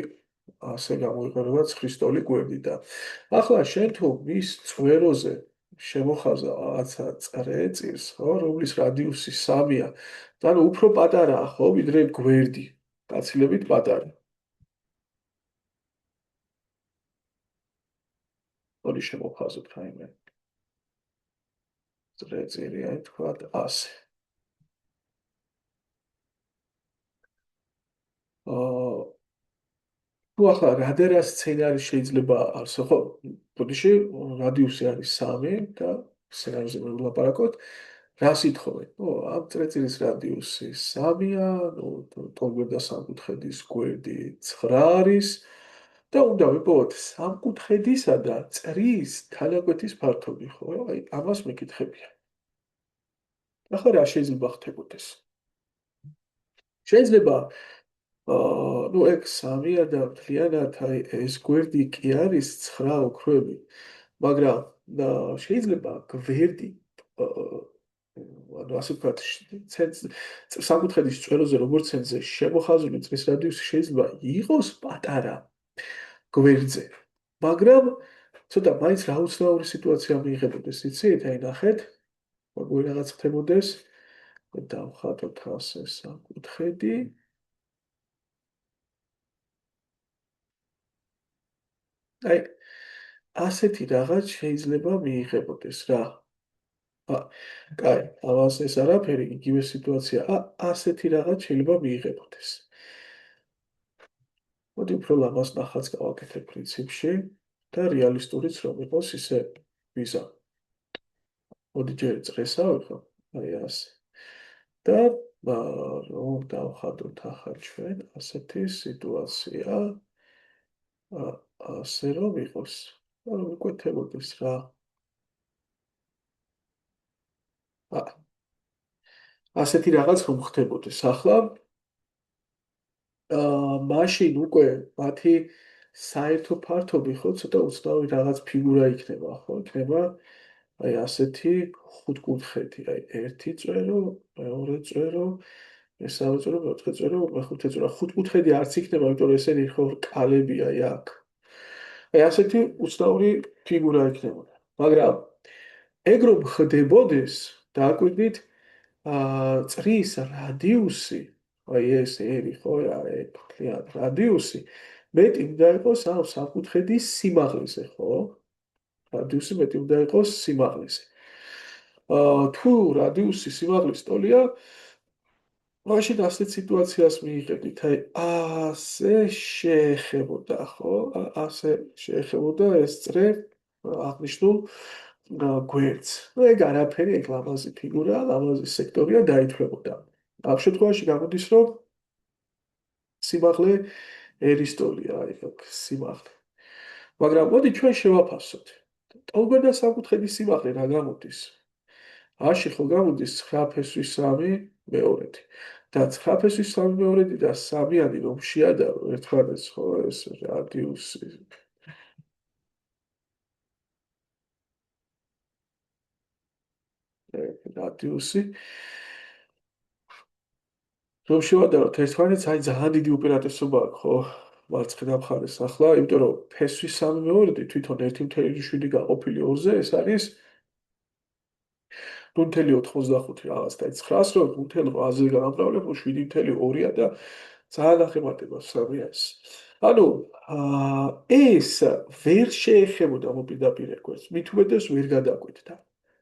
ასე გამოიყურება ცხრისტოლი გვერდი და ახლა შენ თუ მის წვეროზე შემოხაზა რაღაცა წრეწირს, ხო, რომლის რადიუსი 3-ია, და უფრო პატარაა, ხო, ვიდრე გვერდი, გაცილებით პატარა. მოდი შემოხაზოთ რაიმე წრეწირი, აი თქვათ ასე. თუ ახლა რადერა სცენარი შეიძლება არსო, ხო, ბოდიში რადიუსი არის 3 და სცენარზე ვილაპარაკოთ. რას ითხოვენ? ამ წრეწირის რადიუსი 3-ია, ტოლგვერდა სამკუთხედის გვერდი 9 არის და უნდა ვიპოვოთ სამკუთხედისა და წრის თანაკვეთის ფართობი, ხო? აი, ამას მეკითხებია. ახლა რა შეიძლება ხდებოდეს? შეიძლება ну, ეგ 3-ია და მთლიანად აი ეს გვერდი კი არის 9 ოქროები, მაგრამ შეიძლება გვერდი ანუ ასე ვთქვათ, სამკუთხედის წვეროზე როგორც ცენტრზე შემოხაზული წრის რადიუსი შეიძლება იყოს პატარა გვერდზე, მაგრამ ცოტა მაინც რაუცნაური სიტუაცია მიიღებოდეს, იცით? აი ნახეთ, როგორ რაღაც ხდებოდეს. დავხატოთ ასე სამკუთხედი. აი, ასეთი რაღაც შეიძლება მიიღებოდეს რა. კაი, ამას ეს არაფერი, იგივე სიტუაცია. ასეთი რაღაც შეიძლება მიიღებოდეს. მოდი უფრო ლამაზ ნახატს გავაკეთებ პრინციპში და რეალისტურიც რომ იყოს ისე ვიზა. მოდი ჯერ წრეს ავიღო, აი ასე. და რომ დავხატოთ ახლა ჩვენ ასეთი სიტუაცია. ასე რომ იყოს. რომ მიკვეთებოდეს რა. ასეთი რაღაც რომ ხდებოდეს. ახლა მაშინ უკვე მათი საერთო ფართობი ხო ცოტა უცნაური რაღაც ფიგურა იქნება, ხო? იქნება აი ასეთი ხუთკუთხედი, აი ერთი წვერო, მეორე წვერო, მესამე წვერო, მეოთხე წვერო, მეხუთე წვერო. ხუთკუთხედი არც იქნება, იმიტომ რომ ესენი ხო კალებია აი აქ. აი ასეთი უცნაური ფიგურა იქნებოდა. მაგრამ ეგ რომ ხდებოდეს, დააკვირდით წრის რადიუსი, აი ეს ერი ხო, აი ფლიან რადიუსი მეტი უნდა იყოს ამ სამკუთხედის სიმაღლეზე, ხო? რადიუსი მეტი უნდა იყოს სიმაღლეზე. თუ რადიუსი სიმაღლის ტოლია, მაშინ ასეთ სიტუაციას მიიღებდით, აი ასე შეეხებოდა, ხო? ასე შეეხებოდა ეს წრე აღნიშნულ გვერდს. ну ეგ არაფერი, ეგ ლამაზი ფიგურაა, ლამაზი სექტორია დაითვლებოდა. ამ შემთხვევაში გამოდის, რომ სიმაღლე ერისტოლია, აი აქ სიმაღლე. მაგრამ მოდი ჩვენ შევაფასოთ. ტოლგვერდა სამკუთხედის სიმაღლე რა გამოდის? აში ხო გამოდის 9 ფესვის 3 მეორეთი. და 9 ფესვის 3 მეორეთი და 3-იანი რომ შეადარო ერთმანეთს, ხო, ეს რადიუსი რადიუსი რომ შევადაროთ ერთმანეთს, აი ძალიან დიდი უპირატესობა აქვს, ხო? მარცხენა მხარეს ახლა, იმიტომ რომ ფესვის 3 მეორეთი თვითონ 1.7 გაყოფილი 2-ზე, ეს არის 0.95 რაღაც და 900 რომ 0.8-ზე გამავლებო 7.2-ია და ძალიან ახემატება 3-ს. ანუ ეს ვერ შეეხებოდა მოპირდაპირ გვერდს, მით უმეტეს ვერ გადაკვეთდა.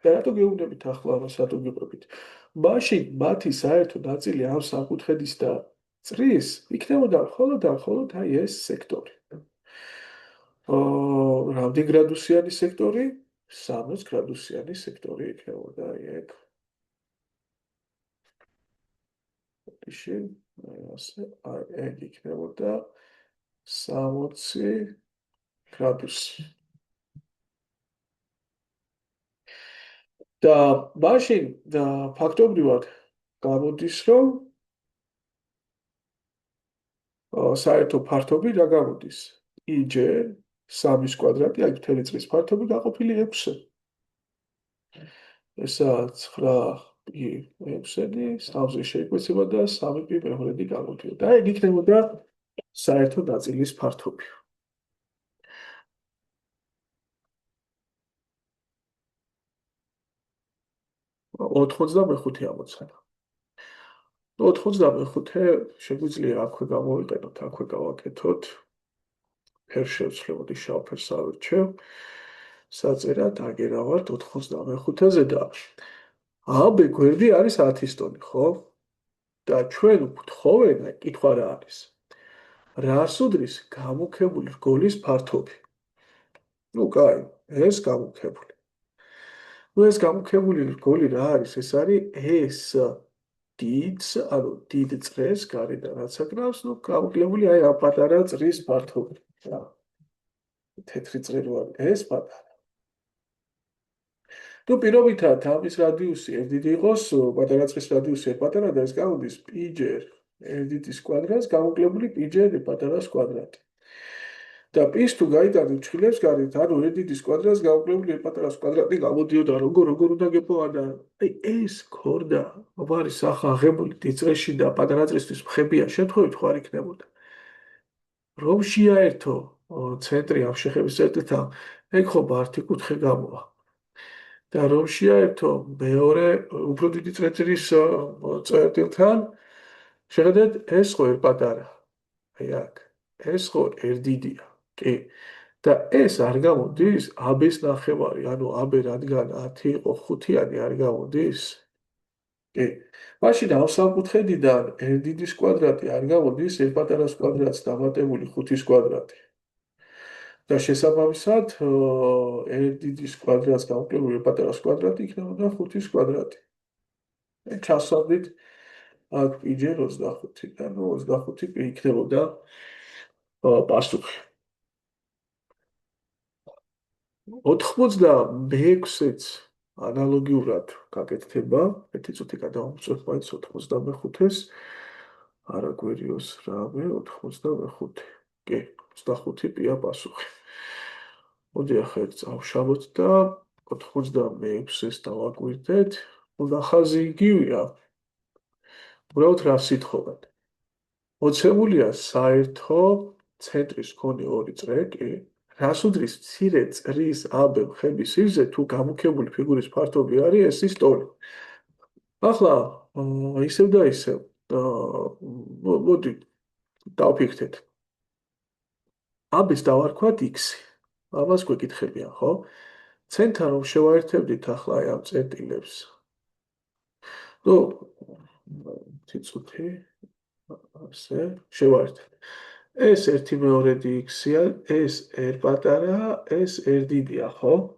და რატო გეუბნებით ახლა ამას, რატო გიყვებით? მაშინ მათი საერთო ნაწილი ამ სამკუთხედის და წრის იქნებოდა მხოლოდ აი ეს სექტორი. რამდენი გრადუსიანი სექტორი? 60 გრადუსიანი სექტორი იქნებოდა ეგ. ისე ასე ეგ იქნებოდა 60 გრადუსი. და მაშინ და ფაქტობრივად გამოდის, რომ საერთო ფართობი რა გამოდის? ij 3-ის კვადრატი, აი მთელი წრის ფართობი გაყოფილი 6-ზე. ესა 9 პი 6-ი 3-ზე შეიკვეცება და 3 პი მეორედი გამოდიოდა. და ეგ იქნებოდა საერთო ნაწილის ფართობი. 95 ამოცანა. 95 შეგვიძლია აქვე გამოვიყენოთ, აქვე გავაკეთოთ. ფერ შევცვლებოდი შავ ფერს ავირჩევ. საწერად აგერავართ 95-ზე და AB გვერდი არის 10 ტონი, ხო? და ჩვენ ვთხოვენ, კითხვა რა არის? რას უდრის გამუქებული რგოლის ფართობი? ნუ კაი, ეს გამუქებული. ნუ ეს გამუქებული რგოლი რა არის? ეს არის ეს დიდს, ანუ დიდ წრეს გარედან რაც აკრავს, ნუ გამოკლებული აი ამ პატარა წრის ფართობი. რა. თეთრი წრე რო არის, ეს პატარა. ნუ პირობითად ამის რადიუსი ერთ იყოს, პატარა წრის რადიუსი პატარა და ეს გამოდის პიჯერ ერთ-ის კვადრატს გამოკლებული პიჯერ პატარას კვადრატი. და პის თუ გაიტანე ჩხილებს გარეთ, ანუ ერთ-ის კვადრატს გამოკლებული პატარას კვადრატი გამოდიოდა, როგორ უნდა გეპოვადა? აი ეს ქორდა, არის ახლა აღებული დიწრეში და პატარა წრისთვის მხებია, შემთხვევით ხო არ იქნებოდა. რომ შეაერთო ცენტრი ამ შეხების წერტილთან, ეგ ხო ბართი კუთხე გამოვა. და რომ შეაერთო მეორე უფრო დიდი წრეწირის წერტილთან, შეხედეთ ეს ხო ერთ პატარა. აი აქ, ეს ხო ერთ დიდია. კი. და ეს არ გამოდის AB-ს ნახევარი, ანუ AB რადგან 10 იყო 5-იანი არ გამოდის? კი. მაშინ ამ სამკუთხედიდან ერთ დიდის კვადრატი არ გამოდის, ერთ პატარას კვადრატს დამატებული 5-ის კვადრატი. და შესაბამისად, ერთ დიდის კვადრატს გამოკლებული პატარას კვადრატი იქნებოდა 5-ის კვადრატი. ჩასავდით აქ პიჯერ 25 და ნუ 25 პი იქნებოდა პასუხი. 86-იც ანალოგიურად გაკეთდება, ერთი წუთი გადავამოწმოთ მაინც 95-ს. არა გვერიოს რამე 95. კი, 25 პია პასუხი. მოდი ახლა ერთ წავშალოთ და 86-ს დავაკვირდეთ. ნახაზი იგივეა. უბრალოდ რა სიტყვად? მოცემულია საერთო ცენტრის მქონე ორი წრე, კი? რას უდრის მცირე წრის AB მხების სიგრძე თუ გამუქებული ფიგურის ფართობი არის ეს ის ტოლი. ახლა ისევ და ისევ მოდი დავფიქრდეთ. AB-ს დავარქვათ X. ამას გვეკითხებიან, ხო? ცენტრთან რომ შევაერთებდით ახლა აი ამ წერტილებს. ნუ ციცუთი ასე შევაერთეთ. ეს 1/2 X-ია, ეს R პატარა, ეს R დიდია, ხო?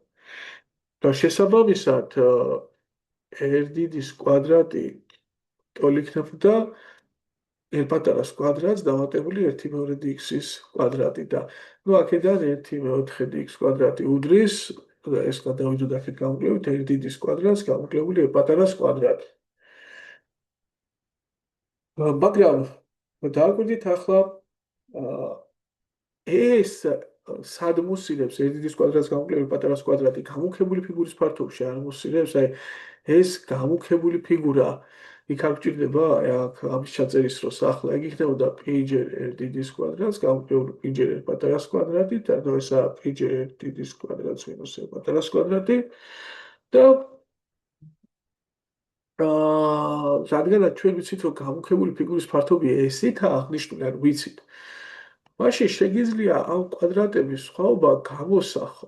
და შესაბამისად R დიდის კვადრატი ტოლი იქნებოდა R პატარას კვადრატს დამატებული 1/2 X-ის კვადრატი და ნუ აქედან 1/4 X კვადრატი უდრის და ეს გადავიდოდ აქეთ გამოკლებით R დიდის კვადრატს გამოკლებული R პატარას კვადრატი. მაგრამ დააკვირდით ახლა ეს სად მოსილებს R დიდის კვადრატს გამოკლებული პატარას კვადრატი გამუქებული ფიგურის ფართობში არ მოსილებს, აი ეს გამუქებული ფიგურა იქ არ გჭირდება აი აქ ამის ჩაწერის დროს ახლა ეგ იქნებოდა პიჯერ R დიდის კვადრატს გამოკლებული პიჯერ R პატარას კვადრატი და ესა პიჯერ R დიდის კვადრატს მინუს R პატარას კვადრატი და რადგანაც ჩვენ ვიცით რომ გამუქებული ფიგურის ფართობი ესითა აღნიშნული არ ვიცით. მაშინ შეგიძლია ამ კვადრატების სხვაობა გამოსახო.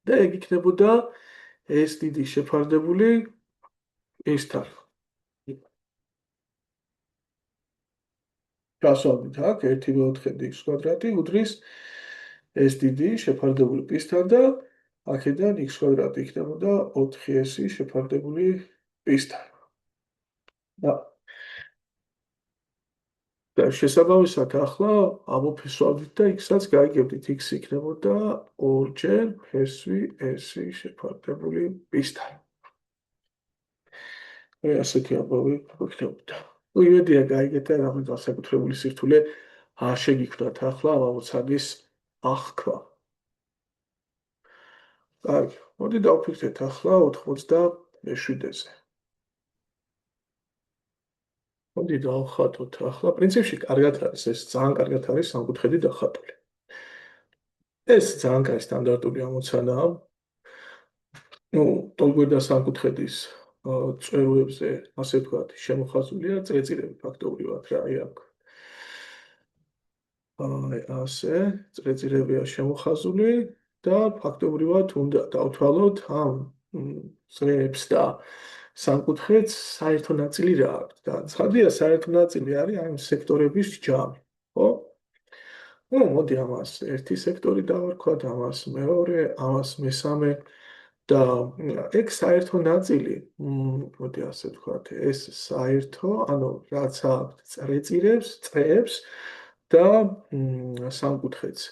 და ეგ იქნებოდა ეს დიდი შეფარდებული ესთან. გასვავდით აქ 1/4 X კვადრატი უდრის ეს დიდი შეფარდებული პისთან და აქედან x კვადრატი იქნებოდა 4s შეფარდებული პისთან. და და შესაბამისად ახლა ამოფესვავდით და x-საც გაიგებდით, x იქნებოდა 2-ჯერ ფესვი s შეფარდებული პისთან. ასეთი ამბავი გვექნებოდა. ნუ იმედია გაიგეთ და რამე განსაკუთრებული სირთულე არ შეგიქმნათ ახლა ამ ამოცანის აღქვა. კარგი, მოდი დავფიქრდეთ ახლა 97-ზე. მოდი დავხატოთ ახლა. პრინციპში კარგად არის ეს, ძალიან კარგად არის სამკუთხედი დახატული. ეს ძალიან კარგი სტანდარტული ამოცანაა. ნუ ტოლგვერდა სამკუთხედის წვერებზე, ასე ვთქვათ, შემოხაზულია წრეწირები ფაქტობრივად რა, აი აქ. ასე, წრეწირებია შემოხაზული და ფაქტობრივად უნდა დავთვალოთ ამ წრეებს და სამკუთხედს საერთო ნაწილი რა აქვს და ცხადია საერთო ნაწილი არის ამ სექტორების ჯამი, ხო? ნუ მოდი ამას ერთი სექტორი დავარქვათ, ამას მეორე, ამას მესამე და ეგ საერთო ნაწილი, მოდი ასე ვთქვათ, ეს საერთო, ანუ რაც აქვს წრეწირებს, წრეებს და სამკუთხედს.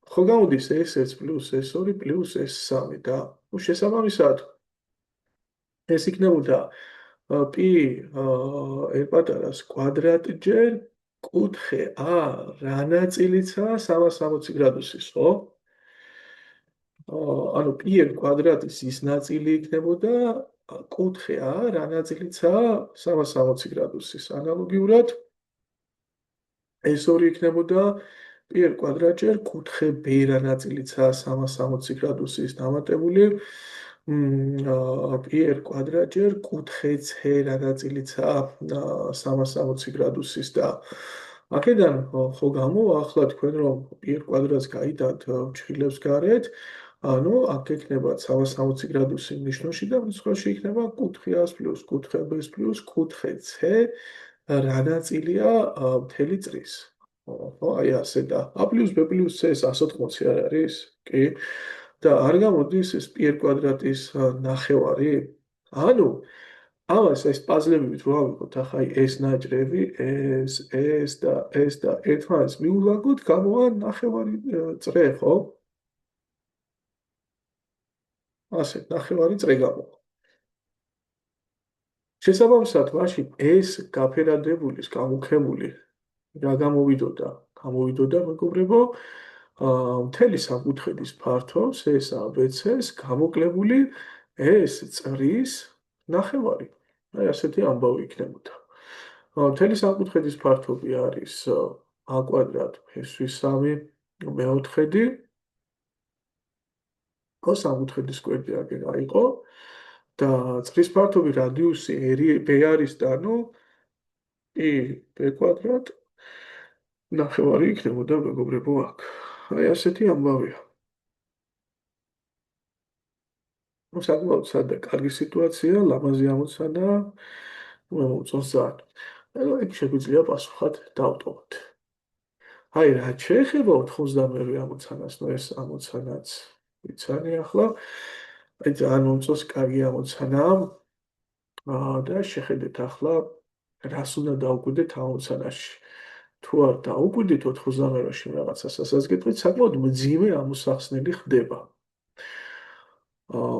ხო გამოდის s1 პლუს s2 პლუს s3 და ნუ შესაბამისად ეს იქნებოდა π r პატარას კვადრატჯერ კუთხე a რა ნაწილიცაა 360 გრადუსის, ხო? ანუ π-r კვადრატის ის ნაწილი იქნებოდა კუთხე a რა ნაწილიცაა 360 გრადუსის. ანალოგიურად s2 იქნებოდა π-r კვადრატჯერ კუთხე b რა ნაწილიცაა 360 გრადუსის დამატებული π-r კვადრატჯერ კუთხე c რა ნაწილიცაა 360 გრადუსის და აქედან ხო გამოვა ახლა თქვენ რომ π-r კვადრატს გაიტანთ ჩხილებს გარეთ, ანუ აქ ექნება 360 გრადუსი ნიშნოში და მსხვერპლში იქნება კუთხე a პლუს კუთხე b პლუს კუთხე c რა ნაწილია მთელი წრის. ხო, აი ასე და a პლუს b პლუს c 180 არ არის? კი. და არ გამოდის ეს π-r კვადრატის ნახევარი? ანუ ამას ეს პაზლებით რო ავიღოთ, ახლა ეს ნაჭრები, ეს და ერთმანეთს მიულაგოთ, გამოვა ნახევარი წრე, ხო? ასე, ნახევარი წრე გამოვა. შესაბამისად, მაშინ ეს გაფერადებულის გამუქებული რა გამოვიდოდა? გამოვიდოდა, მეგობრებო, მთელი სამკუთხედის ფართობს, ეს ABC-ს გამოკლებული ეს წრის ნახევარი. აი ასეთი ამბავი იქნებოდა. მთელი სამკუთხედის ფართობი არის a კვადრატ ფესვის 3 მეოთხედი. ხო, სამკუთხედის კვერდი აგერ აიყო და წრის ფართობი რადიუსი b არის და ნუ i b კვადრატ ნახევარი იქნებოდა მეგობრებო აქ. აი ასეთი ამბავია. ნუ საკმაოდ სადა კარგი სიტუაცია, ლამაზი ამოცანა, მომწონს ძალიან. ეგ შეგვიძლია პასუხად დავტოვოთ. აი რა შეეხება 92 ამოცანას, ნუ ეს ამოცანაც ვიცანი ახლა. აი ძალიან მომწონს კარგი ამოცანაა. და შეხედეთ ახლა რას უნდა დავუკვირდეთ ამოცანაში. თუ არ დაუკვირდით 92-ში რაღაცას, ასაც გეტყვით, საკმაოდ მძიმე ამოსახსნელი ხდება.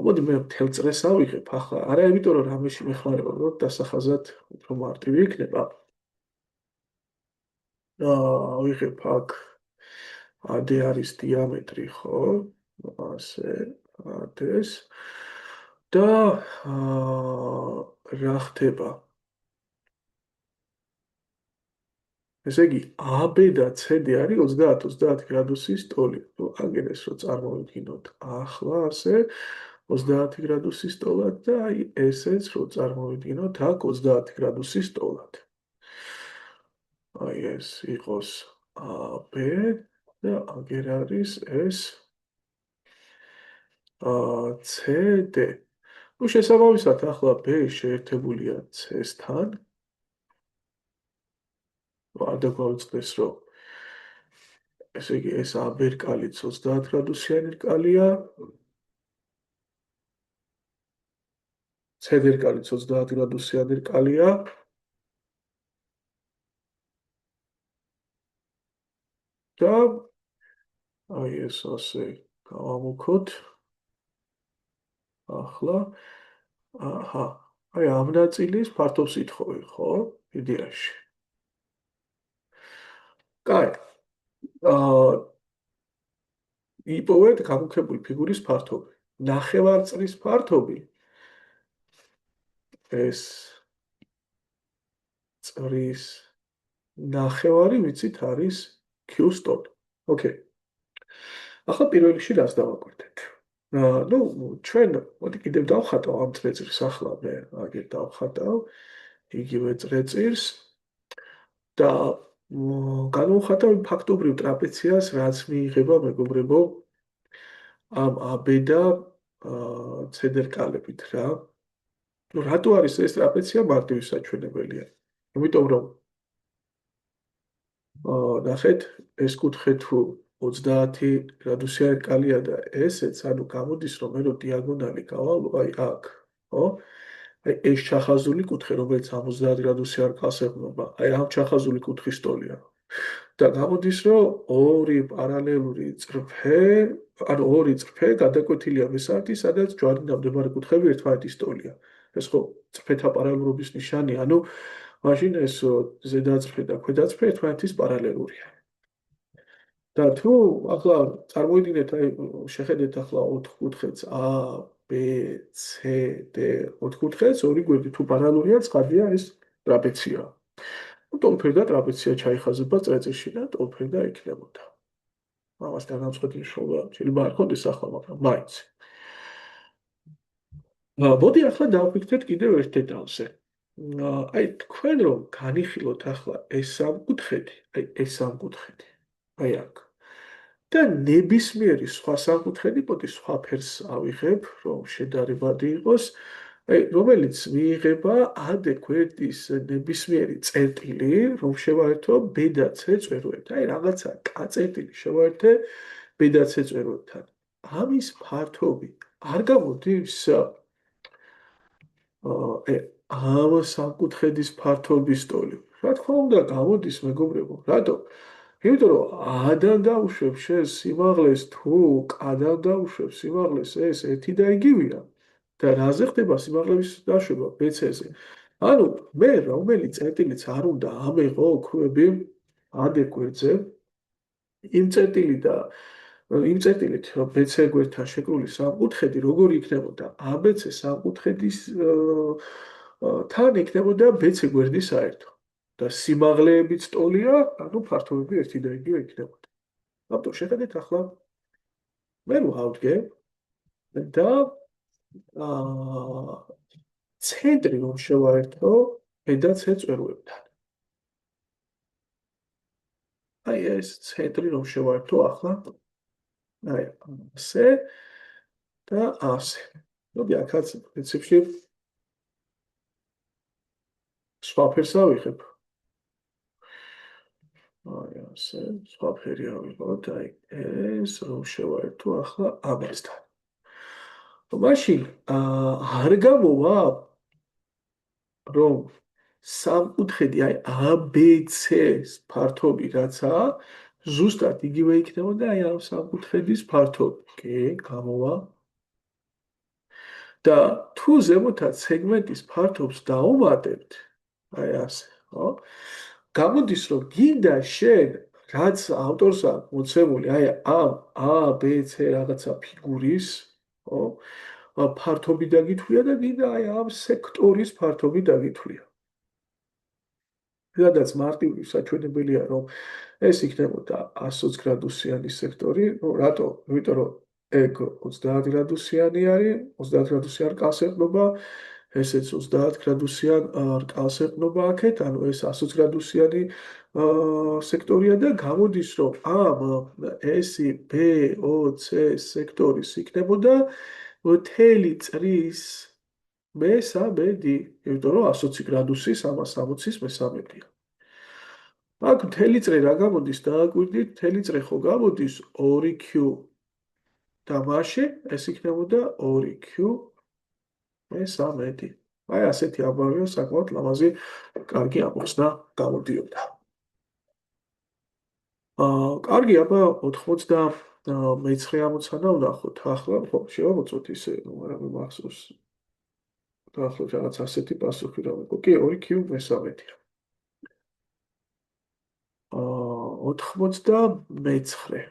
მოდი მე მთელ წრეს ავიღებ ახლა, არა იმიტომ რომ რამეში მეხმარება, რომ დასახაზად უფრო მარტივი იქნება. ავიღებ აქ AD არის დიამეტრი, ხო? ასე AD-ს და რა ხდება? ესე იგი, AB და CD არის 30 გრადუსის ტოლი. აგერ ეს რო წარმოვიდგინოთ ახლა ასე 30 გრადუსის ტოლად და აი ესეც რო წარმოვიდგინოთ აქ 30 გრადუსის ტოლად. აი ეს იყოს AB და აგერ არის ეს CD. ნუ შესაბამისად ახლა B შეერთებულია C-სთან. არ დაგვაუწყდეს რომ ესე იგი ეს AB რკალიც 30 გრადუსიანი რკალია, CD რკალიც 30 გრადუსიანი რკალია და აი ეს ასე გავამუქოთ. ახლა აჰა, აი ამ ნაწილის ფართობსიტყვი, ხო? იდეაში. კაი. აა იპოვეთ გამუქებული ფიგურის ფართობი. ნახევარწრის ფართობი ეს წრის ნახევარი ვიცით არის q სტოპ. ოკეი. ახლა პირველ რიგში რას დავაკვირდეთ? ნუ ჩვენ მოდი კიდევ დავხატავ ამ წრეწირს ახლა მე აგერ დავხატავ იგივე წრეწირს და განვიხატავ იმ ფაქტობრივ ტრაპეციას, რაც მიიღება მეგობრებო ამ AB და CD რკალებით რა. ნუ რატო არის ეს ტრაპეცია მარტივი საჩვენებელია? იმიტომ რომ ნახეთ, ეს კუთხე თუ 30 გრადუსიანი რკალია და ესეც, ანუ გამოდის რომ მე რო დიაგონალი გავალო აი აქ, ხო? აი ეს ჩახაზული კუთხე, რომელიც 70 გრადუსიან რკალს ეყრდნობა, აი ამ ჩახაზული კუთხის ტოლია. და გამოდის რომ ორი პარალელური წრფე, ანუ ორი წრფე გადაკვეთილია მესამედი, სადაც ჯვარიდან მდებარე კუთხეები ერთმანეთის ტოლია. ეს ხო წრფეთა პარალელურობის ნიშანია, ანუ მაშინ ეს ზედაწრფე და ქვედაწრფე ერთმანეთის პარალელურია. და თუ ახლა წარმოიდგინეთ, აი შეხედეთ ახლა 4 კუთხეც A, B, C, D 4 კუთხეც, ორი გვერდი თუ პარალელურია, ცხადია ეს ტრაპეცია. ტოლფერდა ტრაპეცია ჩაიხაზება წრეწირში და ტოლფერდა იქნებოდა. ამას განამწყვეტი შოვა შეიძლება არ ხონდეს ახლა, მაგრამ მაინც. მოდი ახლა დავფიქრდეთ კიდევ ერთ დეტალზე. აი თქვენ რომ განიხილოთ ახლა ეს სამკუთხედი, აი ეს სამკუთხედი. აი აქ. და ნებისმიერი სხვა სამკუთხედი, მოდი სხვა ფერს ავიღებ, რომ შედარებადი იყოს. აი, რომელიც მიიღება AD-კვერდის ნებისმიერი წერტილი, რომ შევაერთო B და C წვეროებთან. აი, რაღაცა K-წერტილი შევაერთე B და C წვეროებთან. ამის ფართობი არ გამოდის ამ სამკუთხედის ფართობის ტოლი. რა თქმა უნდა, გამოდის, მეგობრებო. რატო? იმიტომ რომ A-დან დავუშვებ შენს სიმაღლეს თუ K-დან დავუშვებ სიმაღლეს, ეს ერთი და იგივეა. და რაზე ხდება სიმაღლების დაშვება BC-ზე? ანუ მე რომელი წერტილიც არ უნდა ამეღო ქვები AD-კვერდზე, იმ წერტილი და იმ წერტილით BC გვერდთან შეკრული სამკუთხედი როგორი იქნებოდა ABC სამკუთხედის თან იქნებოდა BC გვერდის საერთო და სიმაღლეებიც ტოლია, ანუ ფართობები ერთი და იგივე იქნებოდა. ამიტომ შეხედეთ ახლა მე ვავდგე და ცენტრი რომ შევაერთო B და C წვეროებთან. აი ეს ცენტრი რომ შევაერთო ახლა აი ასე და ასე. მოდი აქაც პრინციპში სხვა ფერს ავიღებ. აი ასე, სხვა ფერი ავიღოთ, აი ეს რომ შევაერთო ახლა ამასთან. მაშინ არ გამოვა რომ სამკუთხედი აი ABC-ს ფართობი რაცა ზუსტად იგივე იქნებოდა აი ამ სამკუთხედის ფართობი. კი, გამოვა. და თუ ზემოთაც სეგმენტის ფართობს დაუმატებთ, აი ასე, ხო? გამოდის რომ გინდა შენ რაც ავტორს აქვს მოცემული აი ამ A, B, C რაღაცა ფიგურის, ხო? ფართობი დაგითვლია და გინდა აი ამ სექტორის ფართობი დაგითვლია. სადაც მარტივი საჩვენებელია რომ ეს იქნებოდა 120 გრადუსიანი სექტორი, ну რატო? იმიტომ რომ ეგ 30 გრადუსიანი არის, 30 გრადუსიან რკალს ეყრდნობა, ესეც 30 გრადუსიან რკალს ეყრდნობა აქეთ, ანუ ეს 120 გრადუსიანი სექტორია და გამოდის რომ ამ S-ი B, O, C სექტორის იქნებოდა მთელი წრის მესამედი, იმიტომ რომ 120 გრადუსი 360-ის მესამედია. აქ მთელი წრე რა გამოდის, დააკვირდით, მთელი წრე ხო გამოდის 2q და მაშინ ეს იქნებოდა 2q მე-13. აი ასეთი ამბავია საკმაოდ ლამაზი კარგი ამოხსნა გამოდიოდა. კარგი, აბა 99 ამოცანა ვნახოთ. ახლა ხო შევამოწმოთ ისე, მაგრამ მახსოვს დაახლოებით რაღაც ასეთი პასუხი რა ვიყო. კი, 2q მე-13. 99.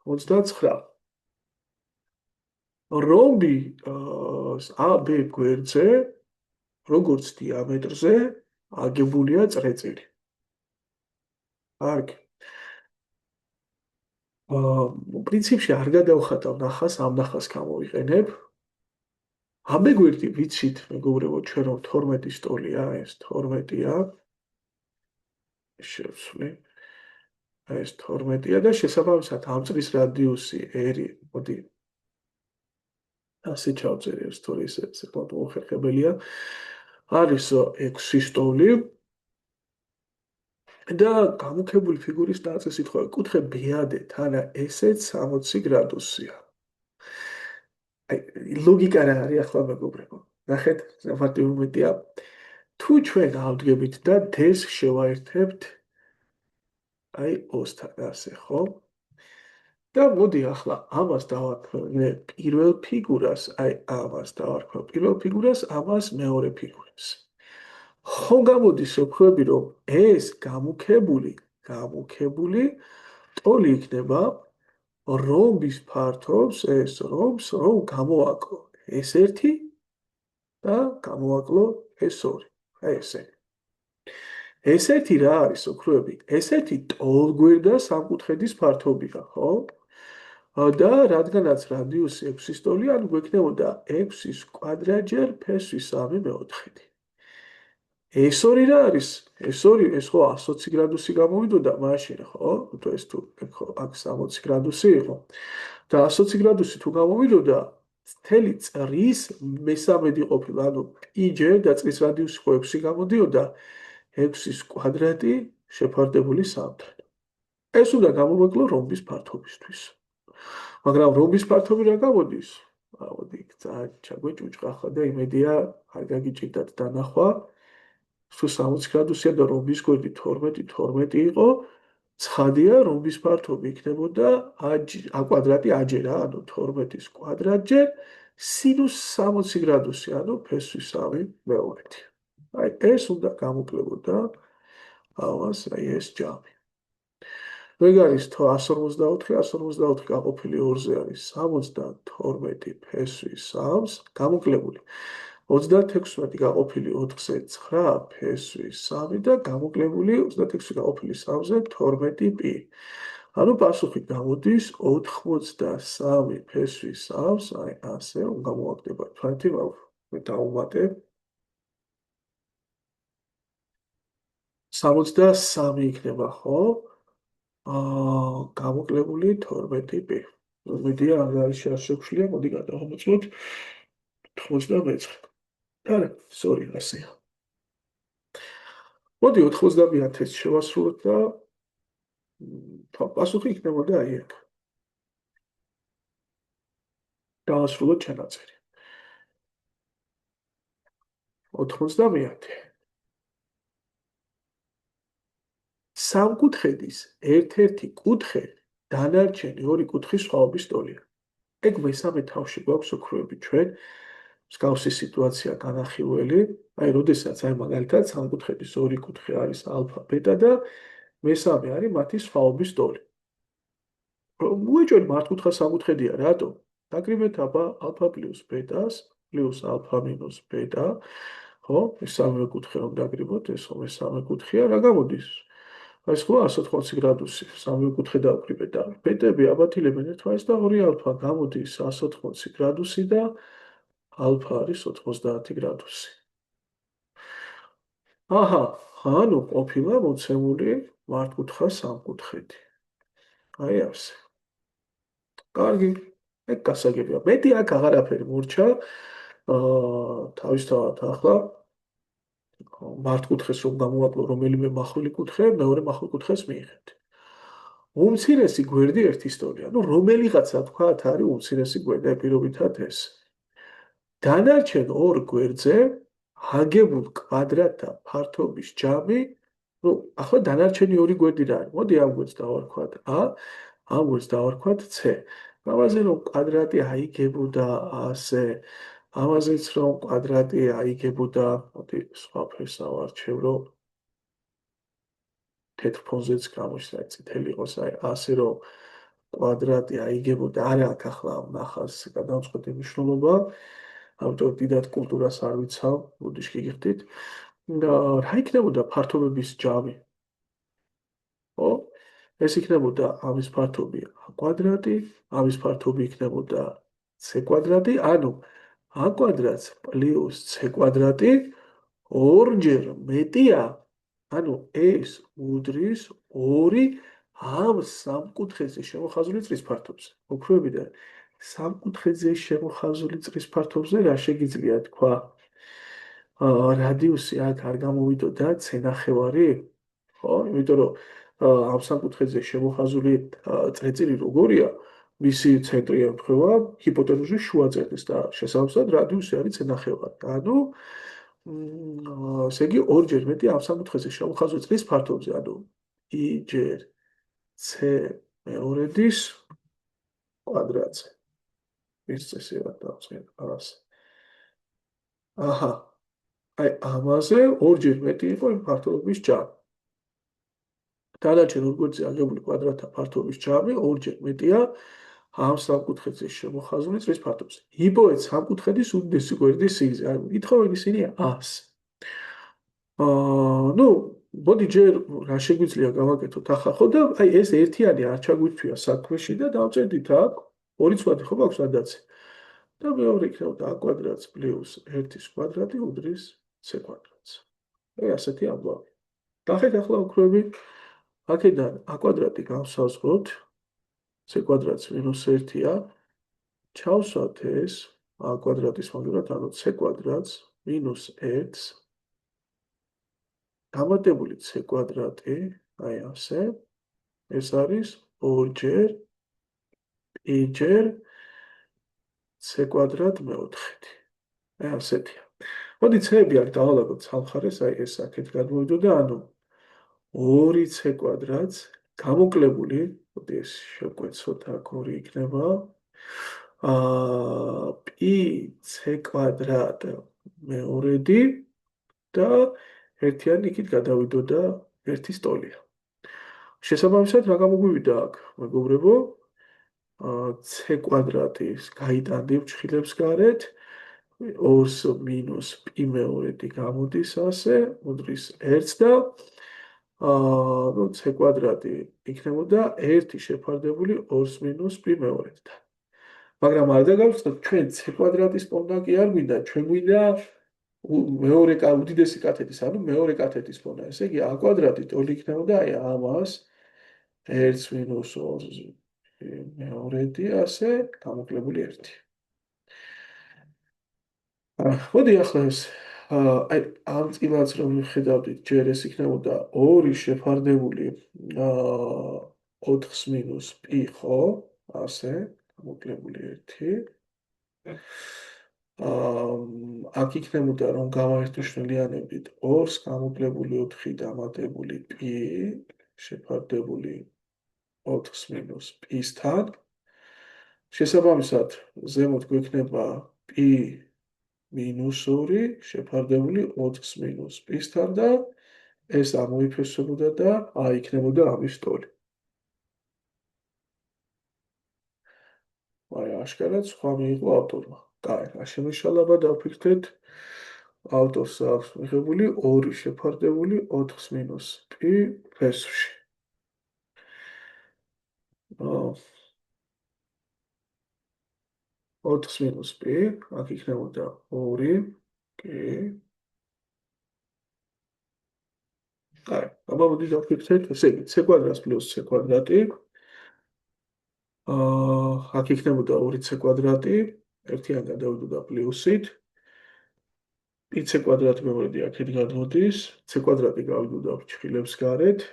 29. რომბი AB გვერდზე, როგორც დიამეტრზე, აგებულია წრეწირი. კარგი. პრინციპში არ გადავხატავ ნახას, ამ ნახას გამოვიყენებ. AB გვერდი ვიცით, მეგობრებო, ჩვენ რომ 12 სტოლია, ეს 12-ია. შევცვლი. ეს 12-ია და შესაბამისად ამ წრის რადიუსი R, მოდი ასე ჩავწერე ეს თორე ისე საკმაოდ მოხერხებელია. არის 6 სტოლი და გამუქებული ფიგურის ნაწილსით ხო კუთხე ბიადე თანა ესეც 60 გრადუსია. აი ლოგიკა რა არის ახლა მეგობრებო? ნახეთ, მარტივ მომენტია. თუ ჩვენ ავდგებით და D-ს შევაერთებთ აი ოსთან ასე, ხო? და მოდი ახლა ამას დავარქვე პირველ ფიგურას, აი ამას დავარქვე პირველ ფიგურას, ამას მეორე ფიგურას. ხო გამოდის ვხვდები რომ ეს გამუქებული ტოლი იქნება რომბის ფართობს ეს რომბს რომ გამოვაკლო ეს ერთი და გამოვაკლო ეს ორი. აი ესე. ეს ერთი რა არის ვხვდები? ეს ერთი ტოლგვერდა სამკუთხედის ფართობია, ხო? და რადგანაც რადიუსი 6 ტოლია, ანუ გვექნებოდა 6-ის კვადრატჯერ ფესვის 3/4. ეს ორი რა არის? ეს ორი, ეს ხო 120 გრადუსი გამოვიდოდა მაშინ, ხო? თუ ეს თუ ხო აქ 60 გრადუსი იყო. და 120 გრადუსი თუ გამოვიდოდა, მთელი წრის მესამედი ყოფილა, ანუ პიჯერ და წრის რადიუსი ხო 6 გამოდიოდა, 6-ის კვადრატი შეფარდებული 3-დან. ეს უნდა გამოვაკლო რომბის ფართობისთვის. მაგრამ რომბის ფართობი რა გამოდის? მოდი, ძალიან ჩაგვეჭუჭყა ხა და იმედია არ გაგიჭირდათ დანახვა. თუ 60 გრადუსია და რომბის გვერდი 12 იყო, ცხადია რომბის ფართობი იქნებოდა a კვადრატი a-ჯერ, ანუ 12-ის კვადრატჯერ სინუს 60 გრადუსი, ანუ ფესვის 3/4. აი ეს უნდა გამოკლებოდა ამას, აი ეს ჯამი. ეგ არის 154, 154 გაყოფილი 2-ზე არის 72 ფესვის 3-ს, გამოკლებული 36 გაყოფილი 4-ზე 9 ფესვის 3 და გამოკლებული 36 გაყოფილი 3-ზე 12 პი. ანუ პასუხი გამოდის 83 ფესვის 3-ს, აი ასე გამოვაკდება. თქვენი მე დავუმატებ 63 იქნება, ხო? გამოკლებული 12 პი. მედია არ არის შეშოქშლია, მოდი გადავამოწმოთ 99. არა, sorry, ასეა. მოდი 99-ს შევასრულოთ და პასუხი იქნებოდა აი ეგ. დავასრულოთ ჩანაწერი. 99. სამკუთხედის ერთ-ერთი კუთხე დანარჩენი ორი კუთხის სხვაობის ტოლია. ეგ მესამე თავში გვაქვს ოქროები ჩვენ მსგავსი სიტუაცია განახილველი, აი როდესაც აი მაგალითად სამკუთხედის ორი კუთხე არის ალფა, ბეტა და მესამე არის მათი სხვაობის ტოლი. მოეჭველი მართკუთხა სამკუთხედია, რატო? დაკრიბეთ აბა ალფა პლუს ბეტას პლუს ალფა მინუს ბეტა, ხო? მესამე კუთხე რომ დაკრიბოთ, ეს ხო მესამე კუთხეა, რა გამოდის? ეს ხო 180 გრადუსი, სამი კუთხე დავკრიბეთ და ბეტები აბათილებენ ერთმანეთს და 2 ალფა გამოდის 180 გრადუსი და ალფა არის 90 გრადუსი. აჰა, ანუ ყოფილა მოცემული მართკუთხა სამკუთხედი. აი ასე. კარგი, ეგ გასაგებია. მეტი აქ აღარაფერი მურჩა. თავისთავად ახლა მართკუთხედს რომ გამოვაკლო რომელიმე მახვილი კუთხე, მეორე მახვილი კუთხეს მიიღებთ. უმცირესი გვერდი ერთი სტოლია. ნუ რომელიღაცა თქვათ არის უმცირესი გვერდი, პირობითად ეს. დანარჩენ ორ გვერდზე აგებულ კვადრატთა ფართობის ჯამი, ნუ ახლა დანარჩენი ორი გვერდი რა არის? მოდი ამ გვერდს დავარქვათ A, ამ გვერდს დავარქვათ C. ამაზე რომ კვადრატი აიგებოდა ასე, ამაზეც რომ კვადრატი აიგებოდა, მოდი სხვა ფერს ავარჩევ, რომ თეთრ ფონზეც გამოჩნდა წითელი იყოს, აი ასე რომ კვადრატი აიგებოდა, არა აქ ახლა ნახავს გადამწყვეტი მნიშვნელობა, ამიტომ დიდად კულტურას არ ვიცავ, ბუდიშ გიგიხდით. რა იქნებოდა ფართობების ჯამი? ხო? ეს იქნებოდა ამის ფართობი a კვადრატი, ამის ფართობი იქნებოდა c კვადრატი, ანუ a კვადრატს პლუს c კვადრატი ორჯერ მეტია, ანუ ეს უდრის 2 ამ სამკუთხედზე შემოხაზული წრის ფართობზე. მოქმედიდან სამკუთხედზე შემოხაზული წრის ფართობზე რა შეგიძლია თქვა? რადიუსი აქ არ გამოვიდოდა c-ნახევარი? ხო, იმიტომ რომ ამ სამკუთხედზე შემოხაზული წრეწირი როგორია? მისი ცენტრი ემთხვევა ჰიპოტენუზის შუა წერტილს და შესაბამისად რადიუსი არის c-ნახევარი. ანუ ესე იგი ორჯერ მეტი ამ სამკუთხედზე შემოხაზული წრის ფართობზე, ანუ i ჯერ c მეორედის კვადრატზე. ის წესიერ დავწერთ ამას. აჰა, აი ამაზე ორჯერ მეტი იყო იმ ფართობების ჯამი. დანარჩენ ორ გვერდზე აგებული კვადრატთა ფართობის ჯამი ორჯერ მეტია ამ სამკუთხედზე შემოხაზული წრის ფართობზე. იბოეთ სამკუთხედის უდიდესი გვერდის სიგრძე. ანუ ითხოვენ ისინი 100-ს. ნუ მოდი ჯერ რა შეგვიძლია გავაკეთოთ ახლა ხო და აი ეს ერთიანი არ ჩაგვირთვია საქმეში და დავწერდით აქ ორი ცვადი ხო მაქვს ადაცე. და მეორე იქნებოდა a კვადრატს პლუს 1-ის კვადრატი უდრის c კვადრატს. აი ასეთი ამბავი. ნახეთ ახლა უქროები აქედან a კვადრატი გავსაზღვროთ c კვადრატს მინუს 1-ია. ჩავსვათ ეს a კვადრატის მაგივრად, ანუ c კვადრატს მინუს 1-ს დამატებული c კვადრატი, აი ასე, ეს არის 2ჯერ i ჯერ c კვადრატ მეოთხედი. აი ასეთია. მოდი c-ები აქ დავალაგოთ სამხარეს, აი ეს აქეთ გადმოვიდოდა, ანუ 2c კვადრატს გამოკლებული, მოდი ეს შევკვეცოთ აქ 2 იქნება. πc კვადრატ მეორედი და ერთიანი იქით გადავიდოდა ერთი სტოლია. შესაბამისად რა გამოგვივიდა აქ, მეგობრებო? c კვადრატის გაიტანდი ფრჩხილებს გარეთ, 2-ს მინუს π მეორედი გამოდის ასე, უდრის 1-ს და ნუ c კვადრატი იქნებოდა 1 შეფარდებული 2-ს მინუს π მეორედთან. მაგრამ არ დაგავიწყდეთ, ჩვენ c კვადრატის პოვნა კი არ გვინდა, ჩვენ გვინდა მეორე უდიდესი კათეთის, ანუ მეორე კათეთის პოვნა. ესე იგი a კვადრატი ტოლი იქნებოდა აი ამას 1 მინუს 2 მეორედი ასე გამოკლებული 1. მოდი ახლა ეს აი ამ წილად რომ ვხედავდით, ჯერ ეს იქნებოდა 2 შეფარდებული 4-ს მინუს π ხო? ასე გამოკლებული 1. აქ იქნებოდა რომ გავაერთმშვილიანებდით 2-ს გამოკლებული 4 დამატებული π შეფარდებული 4-ს მინუს π-სთან. შესაბამისად, ზემოთ გვექნება π მინუს 2 შეფარდებული 4-ს მინუს π-სთან და ეს ამოიფესებოდა და იქნებოდა ამის ტოლი. აი, აშკარად სხვა მიიღო ავტორმა. კაი, შემოშალება დავფიქრდეთ. ავტორს აქვს მიღებული 2 შეფარდებული 4-ს მინუს π ფესვში. 4-ს მინუს π, აქ იქნებოდა 2, კი. კაი, აბა მოდი დავფიქრდეთ, ესე იგი c კვადრატს პლუს c კვადრატი. აქ იქნებოდა 2c კვადრატი, ერთიანი გადავიდოდა პლუსით. პ კვადრატი მემრედი აქეთ გადმოდის, c კვადრატი გავიდუდავ ჩხილებს გარეთ,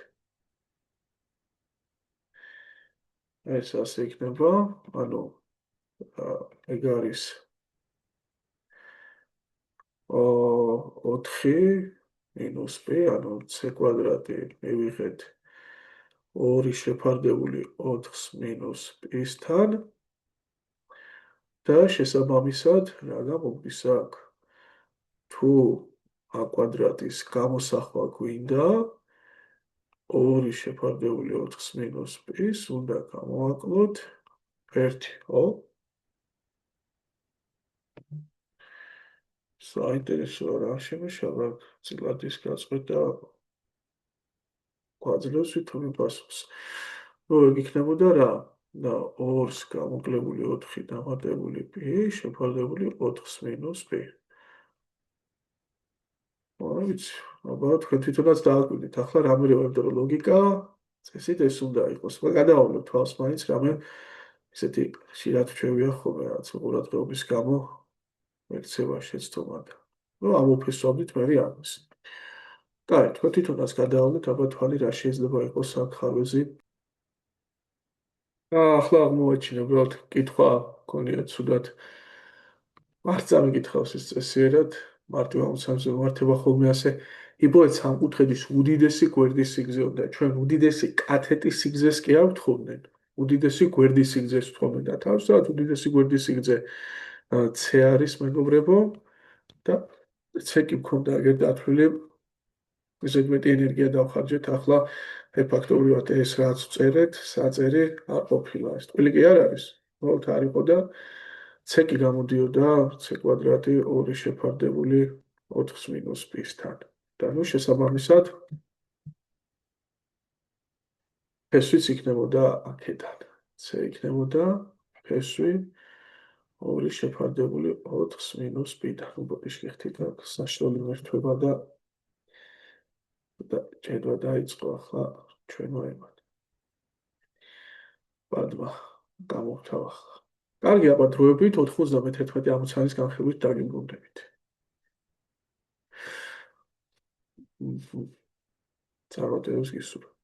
ეს ასე იქნება, ანუ ეგ არის 4 მინუს p, ანუ c კვადრატი მივიღეთ 2 შეფარდებული 4-ს მინუს p-სთან და შესაბამისად რა გამოგდის აქ? თუ a კვადრატის გამოსახვა გვინდა 2 შეფარდებული 4-ს მინუს p-ს უნდა გამოვაკლოთ 1, ხო? საინტერესოა რა შემეშალა წილადის გაწყვეტა გვაძლევს თვითონ პასუხს. ნუ ეგ იქნებოდა რა? და 2-ს გამოკლებული 4 დამატებული p შეფარდებული 4-ს მინუს p. არა ვიცი, აბა თქვენ თვითონაც დააკვირდით. ახლა რამე ვებდა რომ ლოგიკა წესით ეს უნდა იყოს. მაგრამ გადავავლოთ თვალს მაინც რამე ესეთი ხშირად ჩვევია ხოლმე რაც ყურადღების გამო ექცევა შეცდომა და ნუ ამოფესვავდით მე ამის. კაი, თქვენ თვითონაც გადავავლეთ, აბა თვალი რა შეიძლება იყოს აქ ხარვეზი. ახლა აღმოაჩინე, უბრალოდ კითხვა გქონია ცუდად. არ წამიკითხავს ეს წესიერად, მარტივ ამოცანებზე მართება ხოლმე ასე. იბოეთ სამკუთხედის უდიდესი გვერდის სიგრძე უნდა. ჩვენ უდიდესი კათეტის სიგრძეს კი არ ვთხოვდნენ. უდიდესი გვერდის სიგრძეს ვთხოვდნენ და თავისთავად უდიდესი გვერდის სიგრძე c არის მეგობრებო და c კი მქონდა აგერ დათვლილი ზედმეტი ენერგია დავხარჯეთ. ახლა ფაქტობრივად ეს რაც ვწერეთ, საწერი არ ყოფილა. ეს ტყილი კი არ არის. მოკლედ არ იყო და c კი გამოდიოდა c კვადრატი 2 შეფარდებული 4-ს მინუს p-სთან. და ნუ შესაბამისად ფესვიც იქნებოდა აქედან. c იქნებოდა ფესვი 2 შეფარდებული 4-ს მინუს p-დან. ნუ ბოდიში ხთით აქ საშუალო მერთვება და ჭედვა დაიწყო ახლა ჩვენო ემად. ბადმა გამოვთავ ახლა. კარგი, აბა დროებით 91 ამოცანის განხილვით დაგიბრუნდებით. წარმატებებს გისურვებთ.